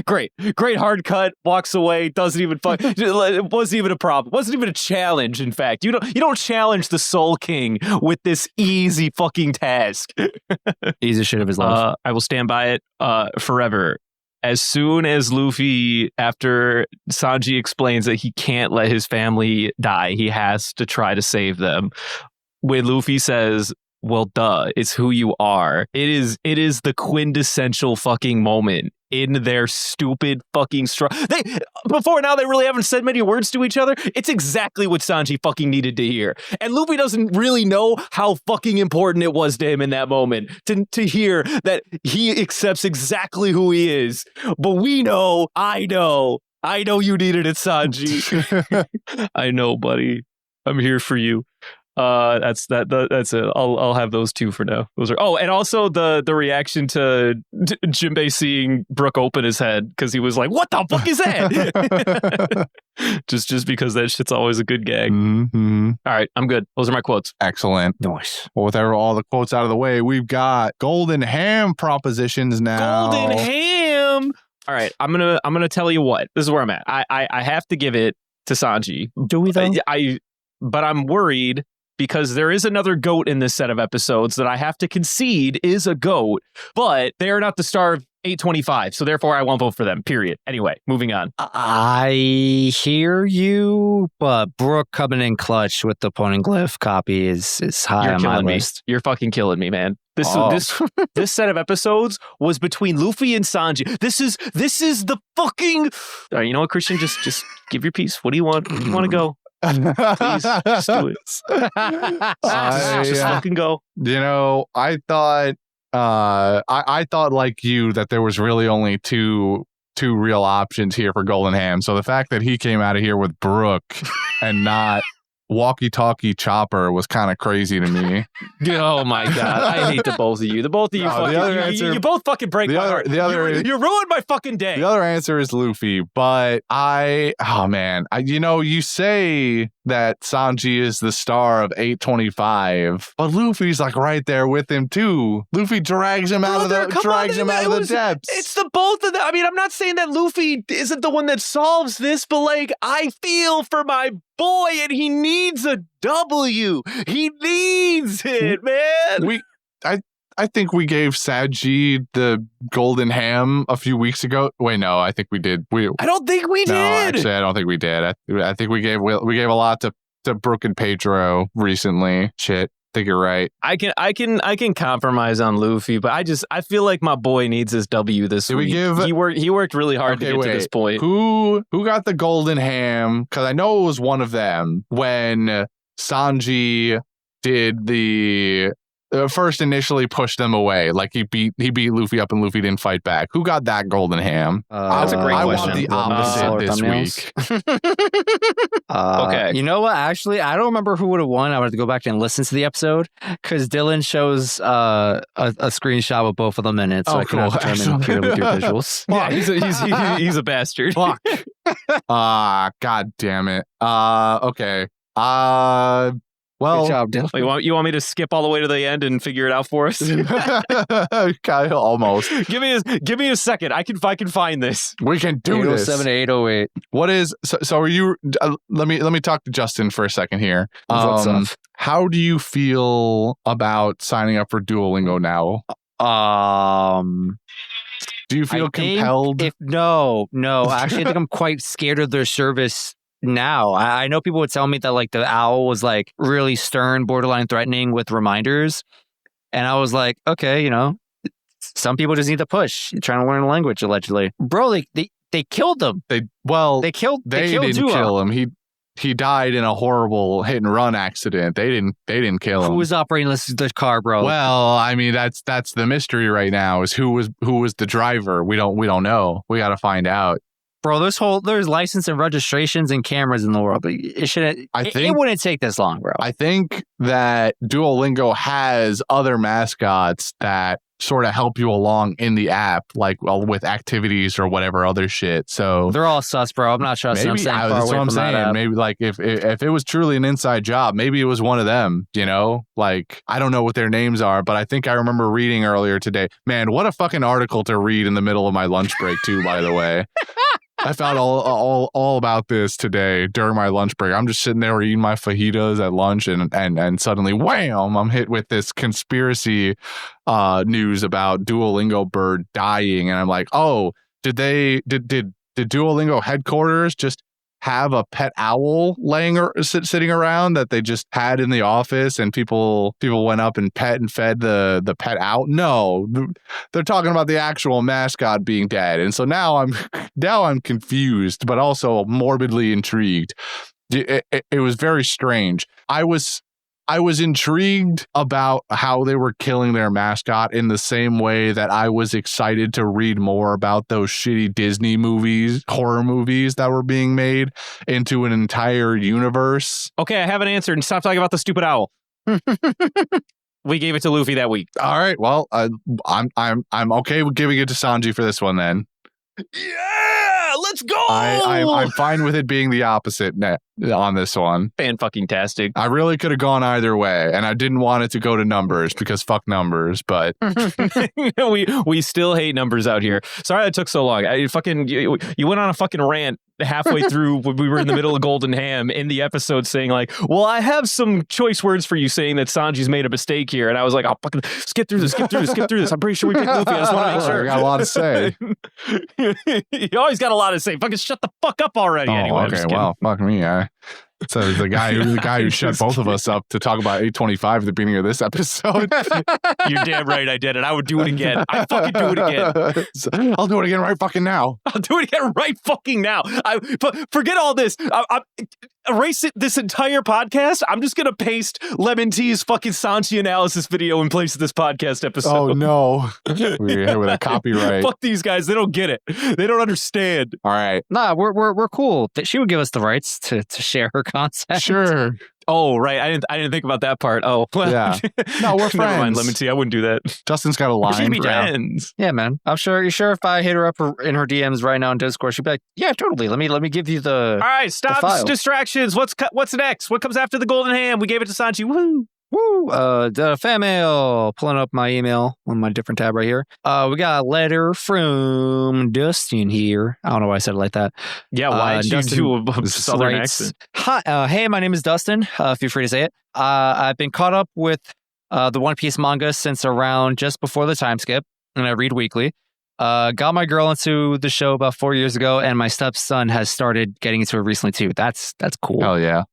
Great hard cut. Walks away. Doesn't even it wasn't even a problem. Wasn't even a challenge. In fact, you don't challenge the Soul King with this easy fucking task.
Easy shit of his life.
I will stand by it forever. As soon as Luffy, after Sanji explains that he can't let his family die, he has to try to save them. When Luffy says, "Well, duh, it's who you are," it is the quintessential fucking moment in their stupid fucking before now they really haven't said many words to each other. It's exactly what Sanji fucking needed to hear. And Luffy doesn't really know how fucking important it was to him in that moment to hear that he accepts exactly who he is. But I know you needed it, Sanji. I know, buddy. I'm here for you. That's it. I'll have those 2 for now. Those are. Oh, and also the reaction to Jinbe seeing Brook open his head, because he was like, "What the fuck is that?" just because that shit's always a good gag.
Mm-hmm.
All right, I'm good. Those are my quotes.
Excellent.
Nice.
Well, with all the quotes out of the way, we've got golden ham propositions now.
Golden ham. All right, I'm gonna tell you what. This is where I'm at. I have to give it to Sanji.
Do we though?
But I'm worried, because there is another goat in this set of episodes that I have to concede is a goat, but they are not the star of 825, so therefore I won't vote for them, period. Anyway, moving on.
I hear you, but Brook coming in clutch with the Poneglyph copy is high on my list.
You're fucking killing me, man. This set of episodes was between Luffy and Sanji. This is the fucking. All right, you know what, Christian? Just give your piece. What do you want? Where do you want to go? Please, just do it. Just fucking go.
You know, I thought, I thought like you that there was really only two real options here for Golden Ham. So the fact that he came out of here with Brook and not walkie-talkie Chopper was kind of crazy to me.
Oh my god, I hate the both of you. The both of you, you both fucking break my heart. You ruined my fucking day.
The other answer is Luffy, but you say that Sanji is the star of 825, but Luffy's like right there with him too. Luffy drags him out of the depths.
It's the both of them. I mean, I'm not saying that Luffy isn't the one that solves this, but like, I feel for my boy, and he needs a W. He needs it, man.
I think we gave Sanji the Golden Ham a few weeks ago. Wait, no, I think we did.
I don't think we did.
No, actually, I don't think we did. I think we gave a lot to Brook and Pedro recently. Shit, I think you're right.
I can compromise on Luffy, but I feel like my boy needs his W this week. He worked really hard to get to this point.
Who got the Golden Ham? Because I know it was one of them when Sanji did the. First initially pushed them away. Like he beat Luffy up and Luffy didn't fight back. Who got that Golden Ham?
That's a great question.
I want the opposite this week.
Okay. You know what? Actually, I don't remember who would have won. I would have to go back and listen to the episode because Dylan shows a screenshot with both of them in it, so I cannot determine purely through visuals.
Yeah, he's a bastard.
Fuck. God damn it. Okay. Well,
good job, Dylan.
You want me to skip all the way to the end and figure it out for us?
Almost.
Give me a second. I can find this.
We can do this.
807 to 808.
What is so? Are you? Let me talk to Justin for a second here. How do you feel about signing up for Duolingo now? Do you feel compelled?
No. Actually, I think I'm quite scared of their service. Now, I know people would tell me that like the owl was like really stern, borderline threatening with reminders. And I was like, okay, some people just need to push. You're trying to learn a language, allegedly. Bro, they killed them.
They
killed
didn't kill him. He died in a horrible hit and run accident. They didn't kill him.
Who was operating the car, bro?
Well, I mean that's the mystery right now is who was the driver. We don't know. We got to find out.
Bro, there's license and registrations and cameras in the world. It wouldn't take this long, bro.
I think that Duolingo has other mascots that sort of help you along in the app, like with activities or whatever other shit. So
they're all sus, bro. I'm not trusting them.
That's what I'm saying. Maybe like if it was truly an inside job, maybe it was one of them. Like I don't know what their names are, but I think I remember reading earlier today. Man, what a fucking article to read in the middle of my lunch break, too. By the way. I found all about this today during my lunch break. I'm just sitting there eating my fajitas at lunch and suddenly, wham, I'm hit with this conspiracy news about Duolingo Bird dying. And I'm like, oh, did Duolingo headquarters just have a pet owl sitting around that they just had in the office and people went up and fed the pet owl? No, they're talking about the actual mascot being dead. And so now I'm confused, but also morbidly intrigued. It was very strange. I was intrigued about how they were killing their mascot in the same way that I was excited to read more about those shitty Disney horror movies that were being made into an entire universe.
Okay, I have an answer, and stop talking about the stupid owl. We gave it to Luffy that week.
All right, well, I'm okay with giving it to Sanji for this one then.
Yeah, let's go.
I'm fine with it being the opposite on this one.
Fan-fucking-tastic.
I really could have gone either way, and I didn't want it to go to numbers because fuck numbers, but
we still hate numbers out here. Sorry it took so long. You went on a fucking rant halfway through when we were in the middle of Golden Ham in the episode saying like, well, I have some choice words for you saying that Sanji's made a mistake here. And I was like, I'll fucking skip through this. I'm pretty sure we picked Luffy. I just want to make sure.
I got a lot to say.
You always got a lot to say. Fucking shut the fuck up already.
Oh,
anyway,
okay, well, fuck me. So the guy who shut both of us up to talk about 825 at the beginning of this episode.
You're damn right I did it. I would do it again. I'd fucking do it again.
I'll do it again right fucking now.
I'll do it again right fucking now. Forget all this. Erase this entire podcast. I'm just gonna paste Lemon T's fucking Sanji analysis video in place of this podcast episode.
Oh no, we're here with a copyright.
Fuck these guys. They don't get it. They don't understand.
All right.
Nah, we're cool. She would give us the rights to share her content.
Sure.
Oh right, I didn't think about that part. Oh well,
yeah. No, we're friends.
Never mind, Lemon T. I wouldn't do that.
Justin's got a line.
We should be friends.
Yeah, man. I'm sure. You sure if I hit her up in her DMs right now in Discord, she'd be like, "Yeah, totally. Let me give you the."
All right, stop distractions. What's next? What comes after the golden ham? We gave it to Sanji. Woo!
Woo! The fan mail. Pulling up my email on my different tab right here. We got a letter from Dustin here. I don't know why I said it like that.
Yeah, why did you do a southern accent?
Hi, hey, my name is Dustin. Feel free to say it. I've been caught up with the One Piece manga since around just before the time skip, and I read weekly. Got my girl into the show about 4 years ago, and my stepson has started getting into it recently too. That's cool.
Hell yeah.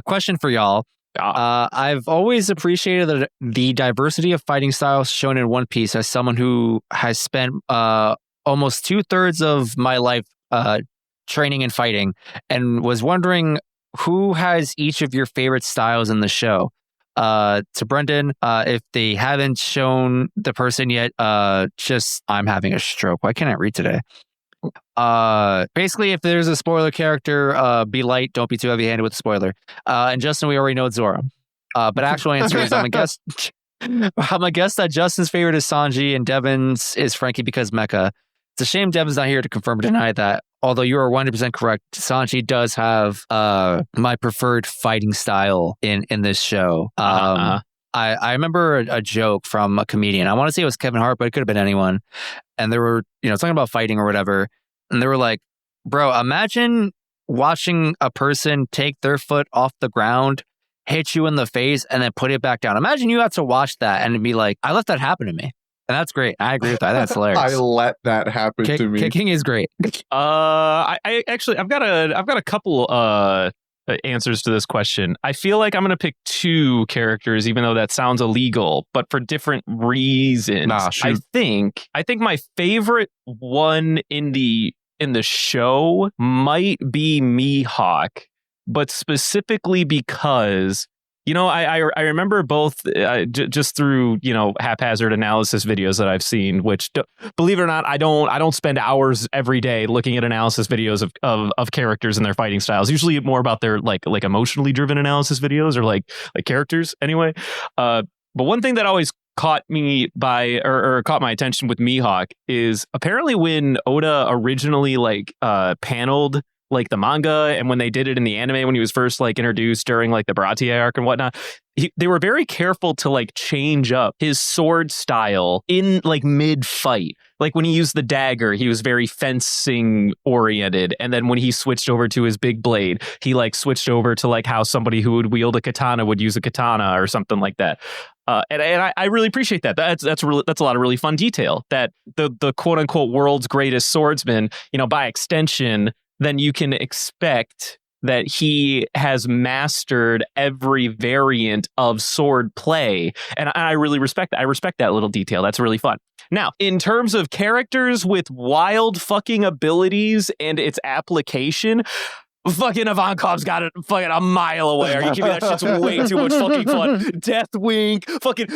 Question for y'all. I've always appreciated the diversity of fighting styles shown in One Piece as someone who has spent almost 2/3 of my life training and fighting, and was wondering who has each of your favorite styles in the show. To Brendan, if they haven't shown the person yet, I'm having a stroke. Why can't I read today? Basically, if there's a spoiler character, be light, don't be too heavy-handed with the spoiler. And Justin, we already know it's Zoro. But actual answer is I'm a guess that Justin's favorite is Sanji and Devin's is Frankie because Mecha. It's a shame Devin's not here to confirm or deny that. Although you are 100% correct, Sanji does have my preferred fighting style in this show. I remember a joke from a comedian. I want to say it was Kevin Hart, but it could have been anyone. And they were, talking about fighting or whatever. And they were like, bro, imagine watching a person take their foot off the ground, hit you in the face, and then put it back down. Imagine you had to watch that and be like, I let that happen to me. And that's great. I agree with that. That's hilarious.
I let that happen to me.
Kicking is great.
I actually, I've got a couple answers to this question. I feel like I'm going to pick two characters, even though that sounds illegal, but for different reasons.
Nah, shoot.
I think my favorite one in the show might be Mihawk, but specifically because I remember both just through haphazard analysis videos that I've seen, which believe it or not, I don't spend hours every day looking at analysis videos of characters and their fighting styles. Usually more about their like emotionally driven analysis videos or like characters anyway. But one thing that always caught me or caught my attention with Mihawk is apparently when Oda originally paneled like the manga, and when they did it in the anime when he was first introduced during the Baratie arc and whatnot, they were very careful to change up his sword style in mid fight. Like when he used the dagger, he was very fencing oriented, and then when he switched over to his big blade, he switched over to how somebody who would wield a katana would use a katana or something like that. And I really appreciate that. That's a lot of really fun detail. That the quote unquote world's greatest swordsman, by extension, then you can expect that he has mastered every variant of sword play. And I really respect that. I respect that little detail. That's really fun. Now, in terms of characters with wild fucking abilities and its application, fucking Ivankov's got it fucking a mile away. Are you kidding me? That shit's way too much fucking fun. Death Wink, fucking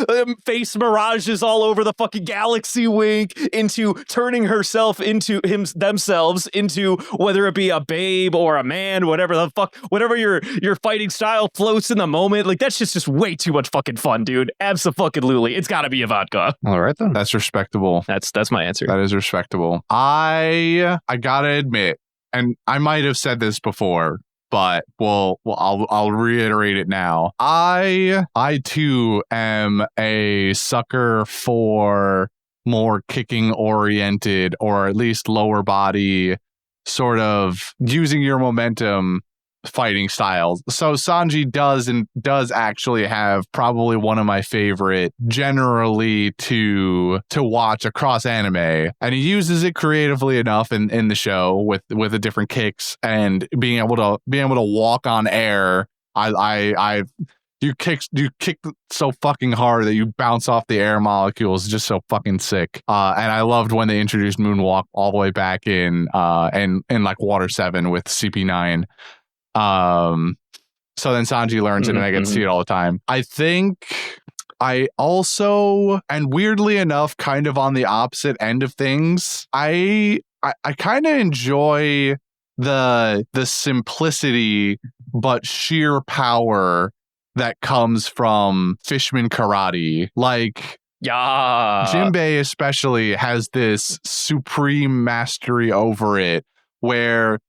face mirages all over the fucking galaxy Wink, into turning herself into themselves into whether it be a babe or a man, whatever the fuck, whatever your fighting style floats in the moment. That's just way too much fucking fun, dude. Abso-fucking-lutely. It's gotta be Ivankov.
All right then.
That's respectable.
That's my answer.
That is respectable. I gotta admit, and I might have said this before, but I'll reiterate it now. I too am a sucker for more kicking oriented, or at least lower body, sort of using your momentum fighting styles. So Sanji does actually have probably one of my favorite generally to watch across anime, and he uses it creatively enough in the show with the different kicks and being able to walk on air. You kick so fucking hard that you bounce off the air molecules. Just so fucking sick. And I loved when they introduced Moonwalk all the way back in like Water 7 with CP9. So then Sanji learns it and I get to see it all the time. I think I also, and weirdly enough, kind of on the opposite end of things, I kind of enjoy the simplicity but sheer power that comes from Fishman karate. Like,
yeah,
Jinbe especially has this supreme mastery over it, where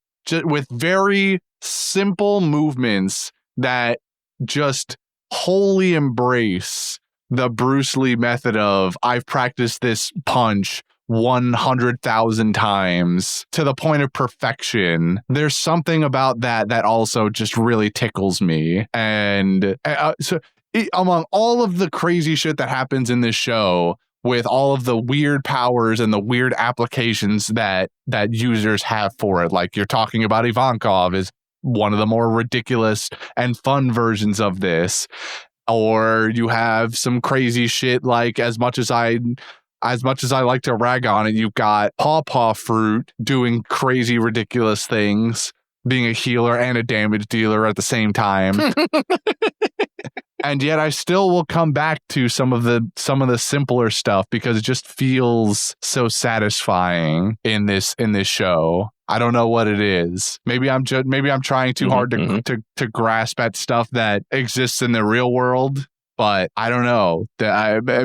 with very simple movements that just wholly embrace the Bruce Lee method of I've practiced this punch 100,000 times to the point of perfection. There's something about that also just really tickles me. And among all of the crazy shit that happens in this show, with all of the weird powers and the weird applications that users have for it, like you're talking about Ivankov is one of the more ridiculous and fun versions of this, or you have some crazy shit like as much as I like to rag on it, you've got Paw Fruit doing crazy ridiculous things, being a healer and a damage dealer at the same time. And yet I still will come back to some of the simpler stuff because it just feels so satisfying in this show. I don't know what it is. Maybe I'm trying too hard to grasp at stuff that exists in the real world. But I don't know.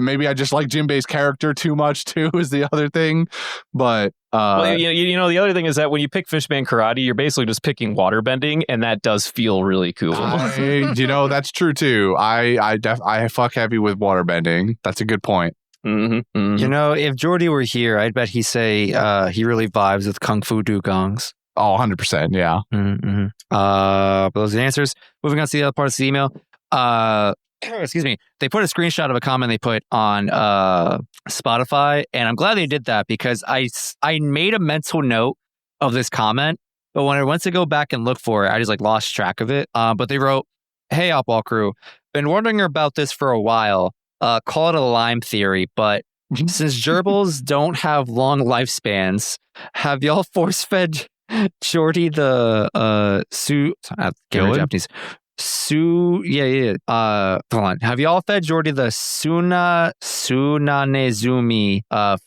Maybe I just like Jinbe's character too much too is the other thing. But
well, you know, the other thing is that when you pick Fishman karate, you're basically just picking waterbending, and that does feel really cool.
That's true too. I fuck heavy with waterbending. That's a good point.
You know, if Jordy were here, I'd bet he'd say he really vibes with Kung Fu Dugongs.
Oh, 100%. Yeah.
But those are the answers. Moving on to the other part of the email. Excuse me. They put a screenshot of a comment they put on Spotify, and I'm glad they did that because I made a mental note of this comment, but when I went to go back and look for it, I just lost track of it. But they wrote, "Hey, Outball crew, been wondering about this for a while. Call it a Lyme theory, but since gerbils don't have long lifespans, have y'all force-fed Shorty the Japanese? Hold on. Have y'all fed Jordy the Sunanezumi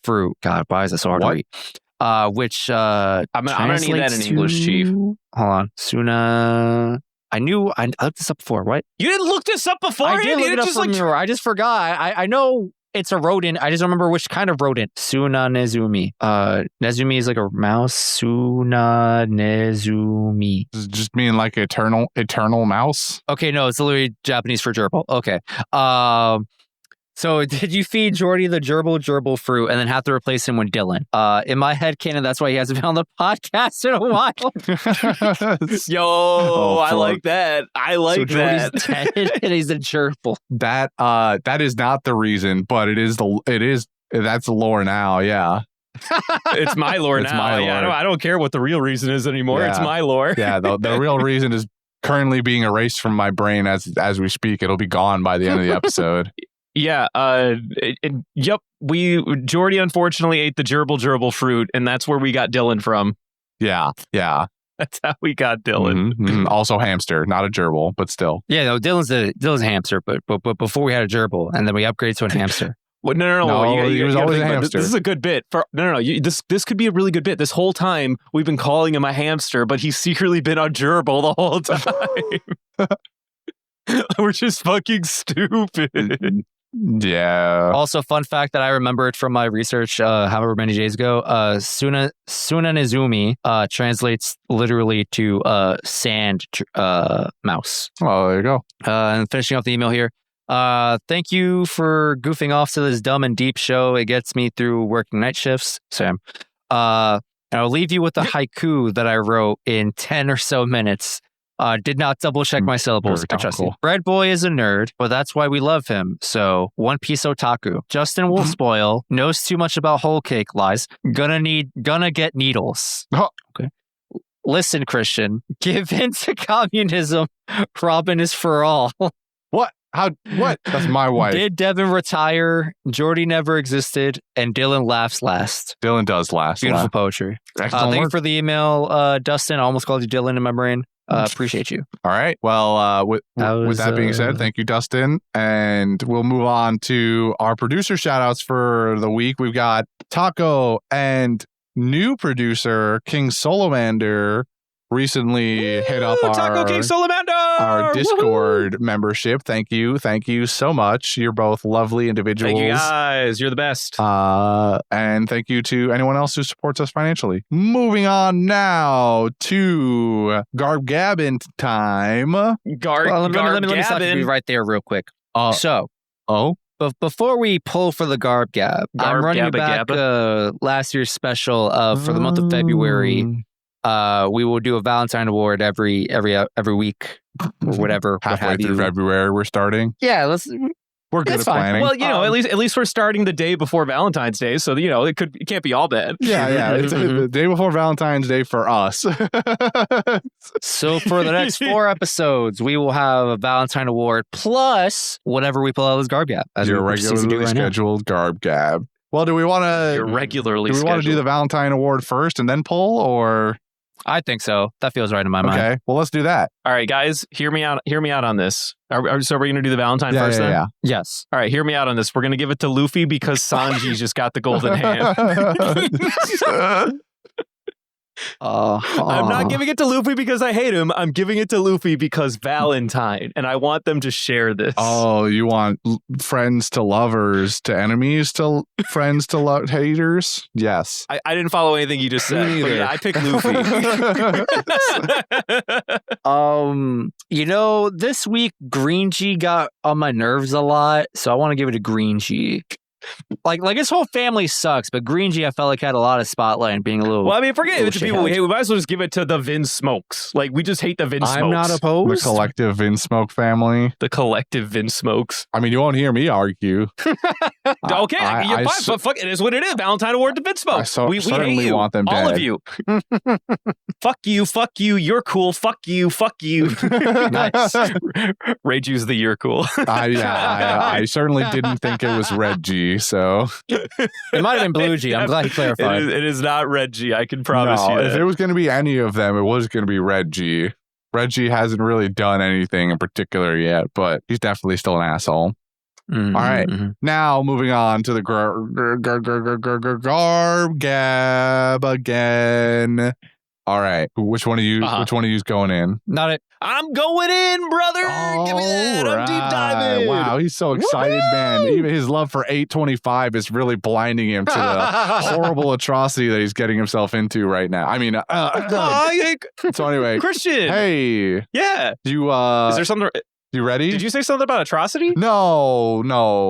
fruit? God, why is this so hard to read? Which I'm gonna need that in English, Chief. Hold on. I looked this up before. What?
You didn't look this up before?
I did look it up from your. I just forgot. I know it's a rodent. I just don't remember which kind of rodent. Sunanezumi. Nezumi is like a mouse. Sunanezumi.
Does it just mean like eternal mouse?
Okay, no, it's literally Japanese for gerbil. Okay. So did you feed Jordy the gerbil fruit and then have to replace him with Dylan? In my head canon, that's why he hasn't been on the podcast in a while.
Yo, I like that. I like that.
Jordy's dead and he's a gerbil.
That is not the reason, but that's the lore now. Yeah.
It's my lore now. My lore. Yeah, I don't care what the real reason is anymore. Yeah. It's my lore.
Yeah, the real reason is currently being erased from my brain as we speak. It'll be gone by the end of the episode.
Yeah, yep. Jordy unfortunately ate the gerbil fruit, and that's where we got Dylan from.
Yeah.
That's how we got Dylan.
Also hamster, not a gerbil, but still.
Yeah, no, Dylan's a hamster, but before we had a gerbil, and then we upgraded to a hamster.
Well, no.
He was always a hamster.
This is a good bit. This could be a really good bit. This whole time we've been calling him a hamster, but he's secretly been a gerbil the whole time. We're just fucking stupid.
Yeah.
Also, fun fact that I remembered from my research however many days ago, Sunanezumi translates literally to sand mouse.
Oh, there you go.
And finishing off the email here. Thank you for goofing off to this dumb and deep show. It gets me through working night shifts, Sam. And I'll leave you with the haiku that I wrote in 10 or so minutes. Did not double check my syllables. I trust you. Bread Boy is a nerd, but that's why we love him. So, One Piece otaku. Justin will spoil. Knows too much about whole cake. Lies. Gonna get needles. Okay. Listen, Christian. Give in to communism. Robin is for all.
What? How? What? That's my wife.
Did Devin retire? Jordy never existed, and Dylan laughs last.
Dylan does last.
Beautiful poetry. Thank you for the email, Dustin. I almost called you Dylan in my brain. Appreciate you.
All right. Well, with that being said, thank you, Dustin. And we'll move on to our producer shout-outs for the week. We've got Taco and new producer King Solomander recently hit up
Taco King Salamander!
our Discord membership. Thank you so much. You're both lovely individuals.
Thank you guys. You're the best.
And thank you to anyone else who supports us financially. Moving on now to Garb Gabbin time.
Let me stop you right there real quick. But before we pull for the Garb Gab, I'm running back last year's special for the month of February. We will do a Valentine Award every week or whatever.
Halfway through February, we're starting.
Yeah,
we're good at planning.
Well, at least we're starting the day before Valentine's Day, so it can't be all bad.
Yeah. It's the day before Valentine's Day for us.
So for the next 4 episodes, we will have a Valentine Award plus whatever we pull out as Garb Gab.
As your regularly scheduled Garb Gab. Well, do we want to do the Valentine Award first and then pull, or?
I think so. That feels right in my mind.
Okay, well, let's do that.
All right, guys, hear me out on this. So we're going to do the Valentine first then?
Yeah.
Yes.
All right, hear me out on this. We're going to give it to Luffy because Sanji just got the golden hand. I'm not giving it to Luffy because I hate him. I'm giving it to Luffy because Valentine, and I want them to share this.
Oh, you want friends to lovers to enemies to friends to haters? Yes.
I didn't follow anything you just said. But yeah, I picked Luffy.
This week Green G got on my nerves a lot, so I want to give it to Green G. Like his whole family sucks, but Green G I felt like had a lot of spotlight and being a little.
Well, I mean, forget it to people we hate. We might as well just give it to the Vin Smokes. Like, we just hate the Vin Smokes.
I'm not opposed.
The collective Vin Smoke family.
The collective Vin Smokes.
I mean, you won't hear me argue.
Okay, fine, but fuck it is what it is. Valentine Award to Vin Smokes. We hate you.
Want them
all
dead.
of you. Fuck you. You're cool. Fuck you.
Nice.
Red G's the you're cool.
I certainly didn't think it was Red G. So
it might have been Blue G. I'm glad you clarified.
It is not Red G. I can promise you that.
If it was going to be any of them, it was going to be Red G. Red G hasn't really done anything in particular yet, but he's definitely still an asshole.
Mm-hmm,
all right. Now moving on to the Garb Gab again. All right. Which one of you? Which one of you's going in?
Not it.
I'm going in, brother. Give me that. I'm deep diving.
Wow, he's so excited, man. Even his love for 825 is really blinding him to the horrible atrocity that he's getting himself into right now. I mean, so anyway,
Christian.
Hey.
Yeah. Is there something?
You ready?
Did you say something about atrocity?
No.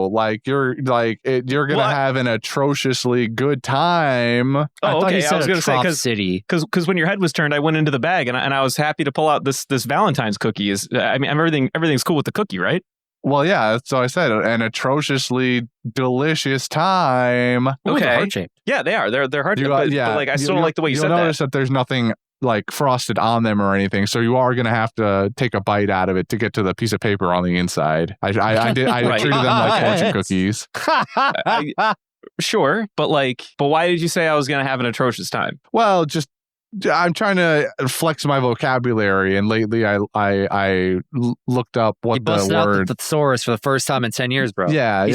Like you're gonna have an atrociously good time.
Oh, okay. I was gonna say because when your head was turned, I went into the bag and I was happy to pull out this Valentine's cookie. Everything's cool with the cookie, right?
Well, yeah. So I said an atrociously delicious time.
Ooh, they're heart-shaped.
Yeah, they are. They're heart-shaped. But like I still don't like the way you said that.
You'll notice that there's nothing like frosted on them or anything, so you are going to have to take a bite out of it to get to the piece of paper on the inside. I treated them like fortune cookies.
Sure, but why did you say I was going to have an atrocious time?
Well, just I'm trying to flex my vocabulary, and lately I looked up what the word
out the thesaurus for the first time in 10 years, bro.
Yeah.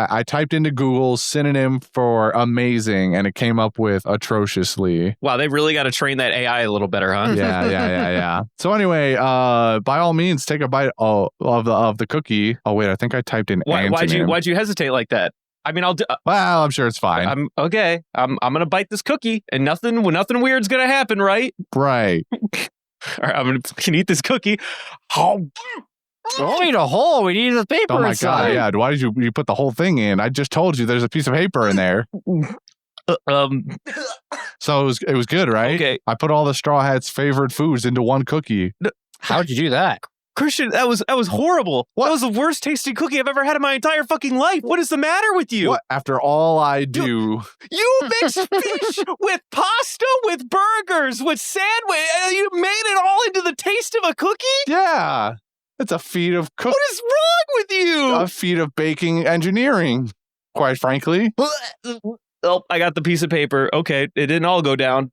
I typed into Google synonym for amazing, and it came up with atrociously.
Wow, they really got to train that AI a little better, huh?
Yeah. So anyway, by all means, take a bite of the cookie. Oh wait, I think I typed in antonym.
Why'd you hesitate like that? I mean, I'll do.
Well, I'm sure it's fine.
I'm okay. I'm gonna bite this cookie, and nothing weird's gonna happen, right?
Right.
All right, I'm gonna eat this cookie.
Don't eat a hole. We need the paper.
Oh my
inside.
god! Yeah. Why did you put the whole thing in? I just told you there's a piece of paper in there.
So
it was good, right?
Okay.
I put all the Straw Hat's favorite foods into one cookie.
How'd you do that?
Christian, that was horrible. That was the worst tasting cookie I've ever had in my entire fucking life. What is the matter with you?
What? After all I do.
You mixed fish with pasta, with burgers, with sandwich, and you made it all into the taste of a cookie?
Yeah. It's a feat of
What is wrong with you?
A feat of baking engineering, quite frankly.
Oh, I got the piece of paper. Okay, it didn't all go down.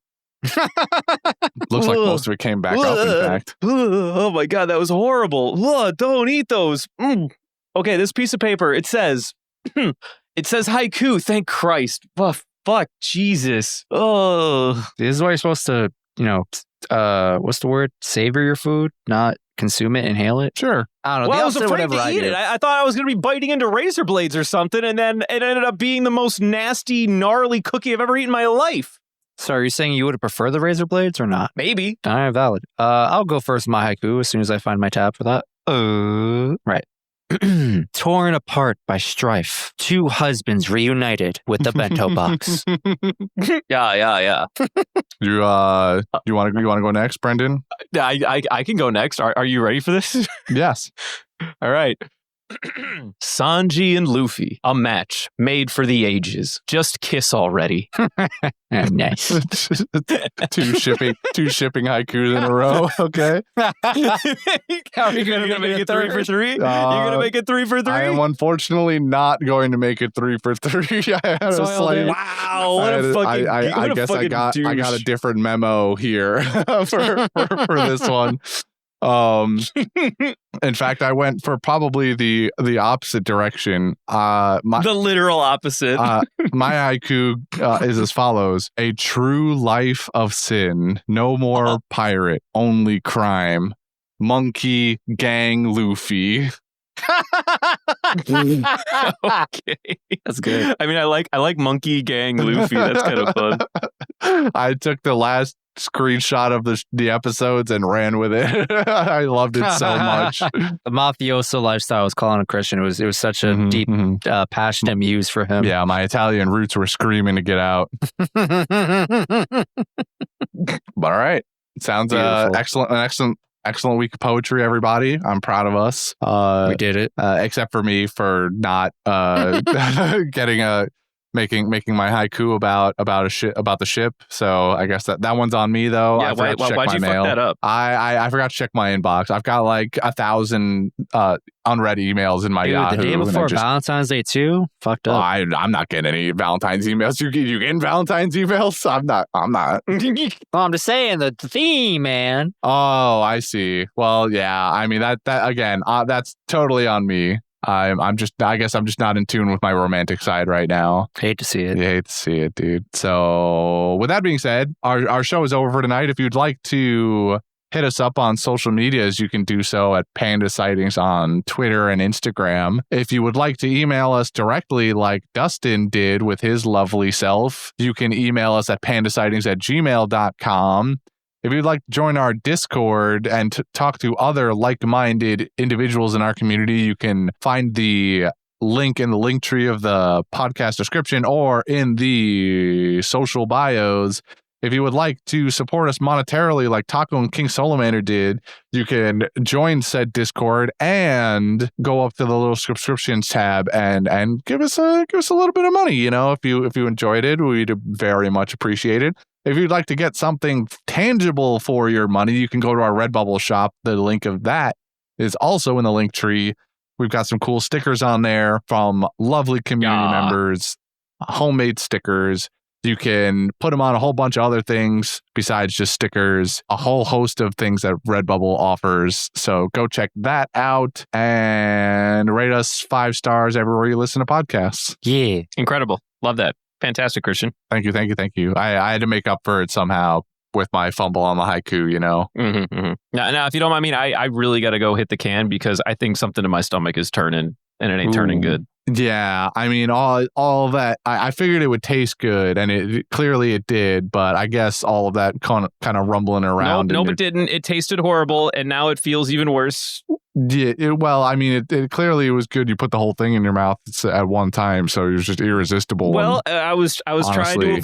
Looks like most of it came back up, in fact.
Oh my God, that was horrible. Ugh, don't eat those. Okay, this piece of paper, it says haiku, thank Christ. Fuck, Jesus. Oh.
This is why you're supposed to, what's the word? Savor your food, not consume it, inhale it.
Sure.
I don't know.
Well, I was afraid to eat it. I thought I was going to be biting into razor blades or something, and then it ended up being the most nasty, gnarly cookie I've ever eaten in my life.
So are you saying you would have preferred the razor blades or not?
Maybe.
All right, valid. I'll go first my haiku as soon as I find my tab for that. Right. Torn apart by strife, two husbands reunited with the bento box.
Yeah.
You want to go next, Brendan?
I can go next. Are you ready for this?
Yes.
All right. Sanji and Luffy, a match made for the ages. Just kiss already.
Nice.
two shipping haikus in a row. Okay.
Are you gonna make it 3 for 3? You're gonna make it 3 for 3?
I am unfortunately not going to make it 3 for 3. I had a slight,
wow! What a fucking!
I guess I got a different memo here for this one. In fact, I went for probably the opposite direction.
The literal opposite.
My haiku is as follows: a true life of sin, no more pirate, only crime. Monkey gang Luffy.
Okay,
that's good.
I mean, I like Monkey Gang Luffy. That's kind of fun.
I took the last screenshot of the episodes and ran with it. I loved it so much.
The mafioso lifestyle was calling a Christian. It was such a deep, passionate muse for him.
Yeah, my Italian roots were screaming to get out. But all right, sounds excellent week of poetry, everybody. I'm proud of us.
We did it.
Except for me for not making my haiku about the ship. So I guess that one's on me though.
Yeah, why'd you fuck that up?
I forgot to check my inbox. I've got like 1,000 unread emails in my Yahoo.
The day before Valentine's Day too? Fucked up.
I'm not getting any Valentine's emails. You getting Valentine's emails? I'm not.
Well, I'm just saying the theme, man.
Oh, I see. Well, yeah. I mean that again. That's totally on me. I guess I'm just not in tune with my romantic side right now.
Hate to see it.
You hate to see it, dude. So with that being said, our show is over for tonight. If you'd like to hit us up on social medias, you can do so at Panda Sightings on Twitter and Instagram. If you would like to email us directly like Dustin did with his lovely self, you can email us at pandasightings@gmail.com. If you'd like to join our Discord and talk to other like-minded individuals in our community, you can find the link in the link tree of the podcast description or in the social bios. If you would like to support us monetarily like Taco and King Solomon did, you can join said Discord and go up to the little subscriptions tab and give us a little bit of money. You know, if you enjoyed it, we'd very much appreciate it. If you'd like to get something tangible for your money, you can go to our Redbubble shop. The link of that is also in the link tree. We've got some cool stickers on there from lovely community members, homemade stickers. You can put them on a whole bunch of other things besides just stickers, a whole host of things that Redbubble offers. So go check that out and rate us 5 stars everywhere you listen to podcasts.
Yeah.
Incredible. Love that. Fantastic, Christian.
Thank you. I had to make up for it somehow with my fumble on the haiku, you know?
Mm-hmm, mm-hmm. Now, if you don't mind me, I really got to go hit the can because I think something in my stomach is turning and it ain't turning good.
Yeah, I mean, all of that, I figured it would taste good, and clearly it did, but I guess all of that kind of rumbling around.
Nope, it didn't. It tasted horrible, and now it feels even worse.
Yeah, well, I mean, it clearly was good. You put the whole thing in your mouth at one time, so it was just irresistible.
Well, I was trying to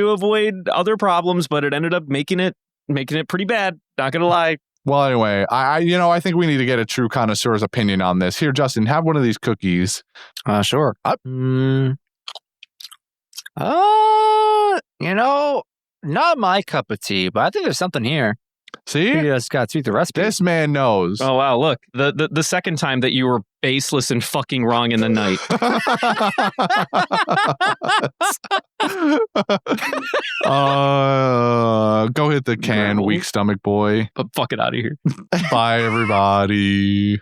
avoid other problems, but it ended up making it making it pretty bad. Not gonna lie.
Well, anyway, I think we need to get a true connoisseur's opinion on this. Here, Justin, have one of these cookies.
Sure. Not my cup of tea, but I think there's something here.
See?
You just got to tweak the recipe.
This man knows.
Oh, wow. Look, the second time that you were baseless and fucking wrong in the night.
Go hit the can,
No.
weak stomach boy.
But fuck it out of here.
Bye, everybody.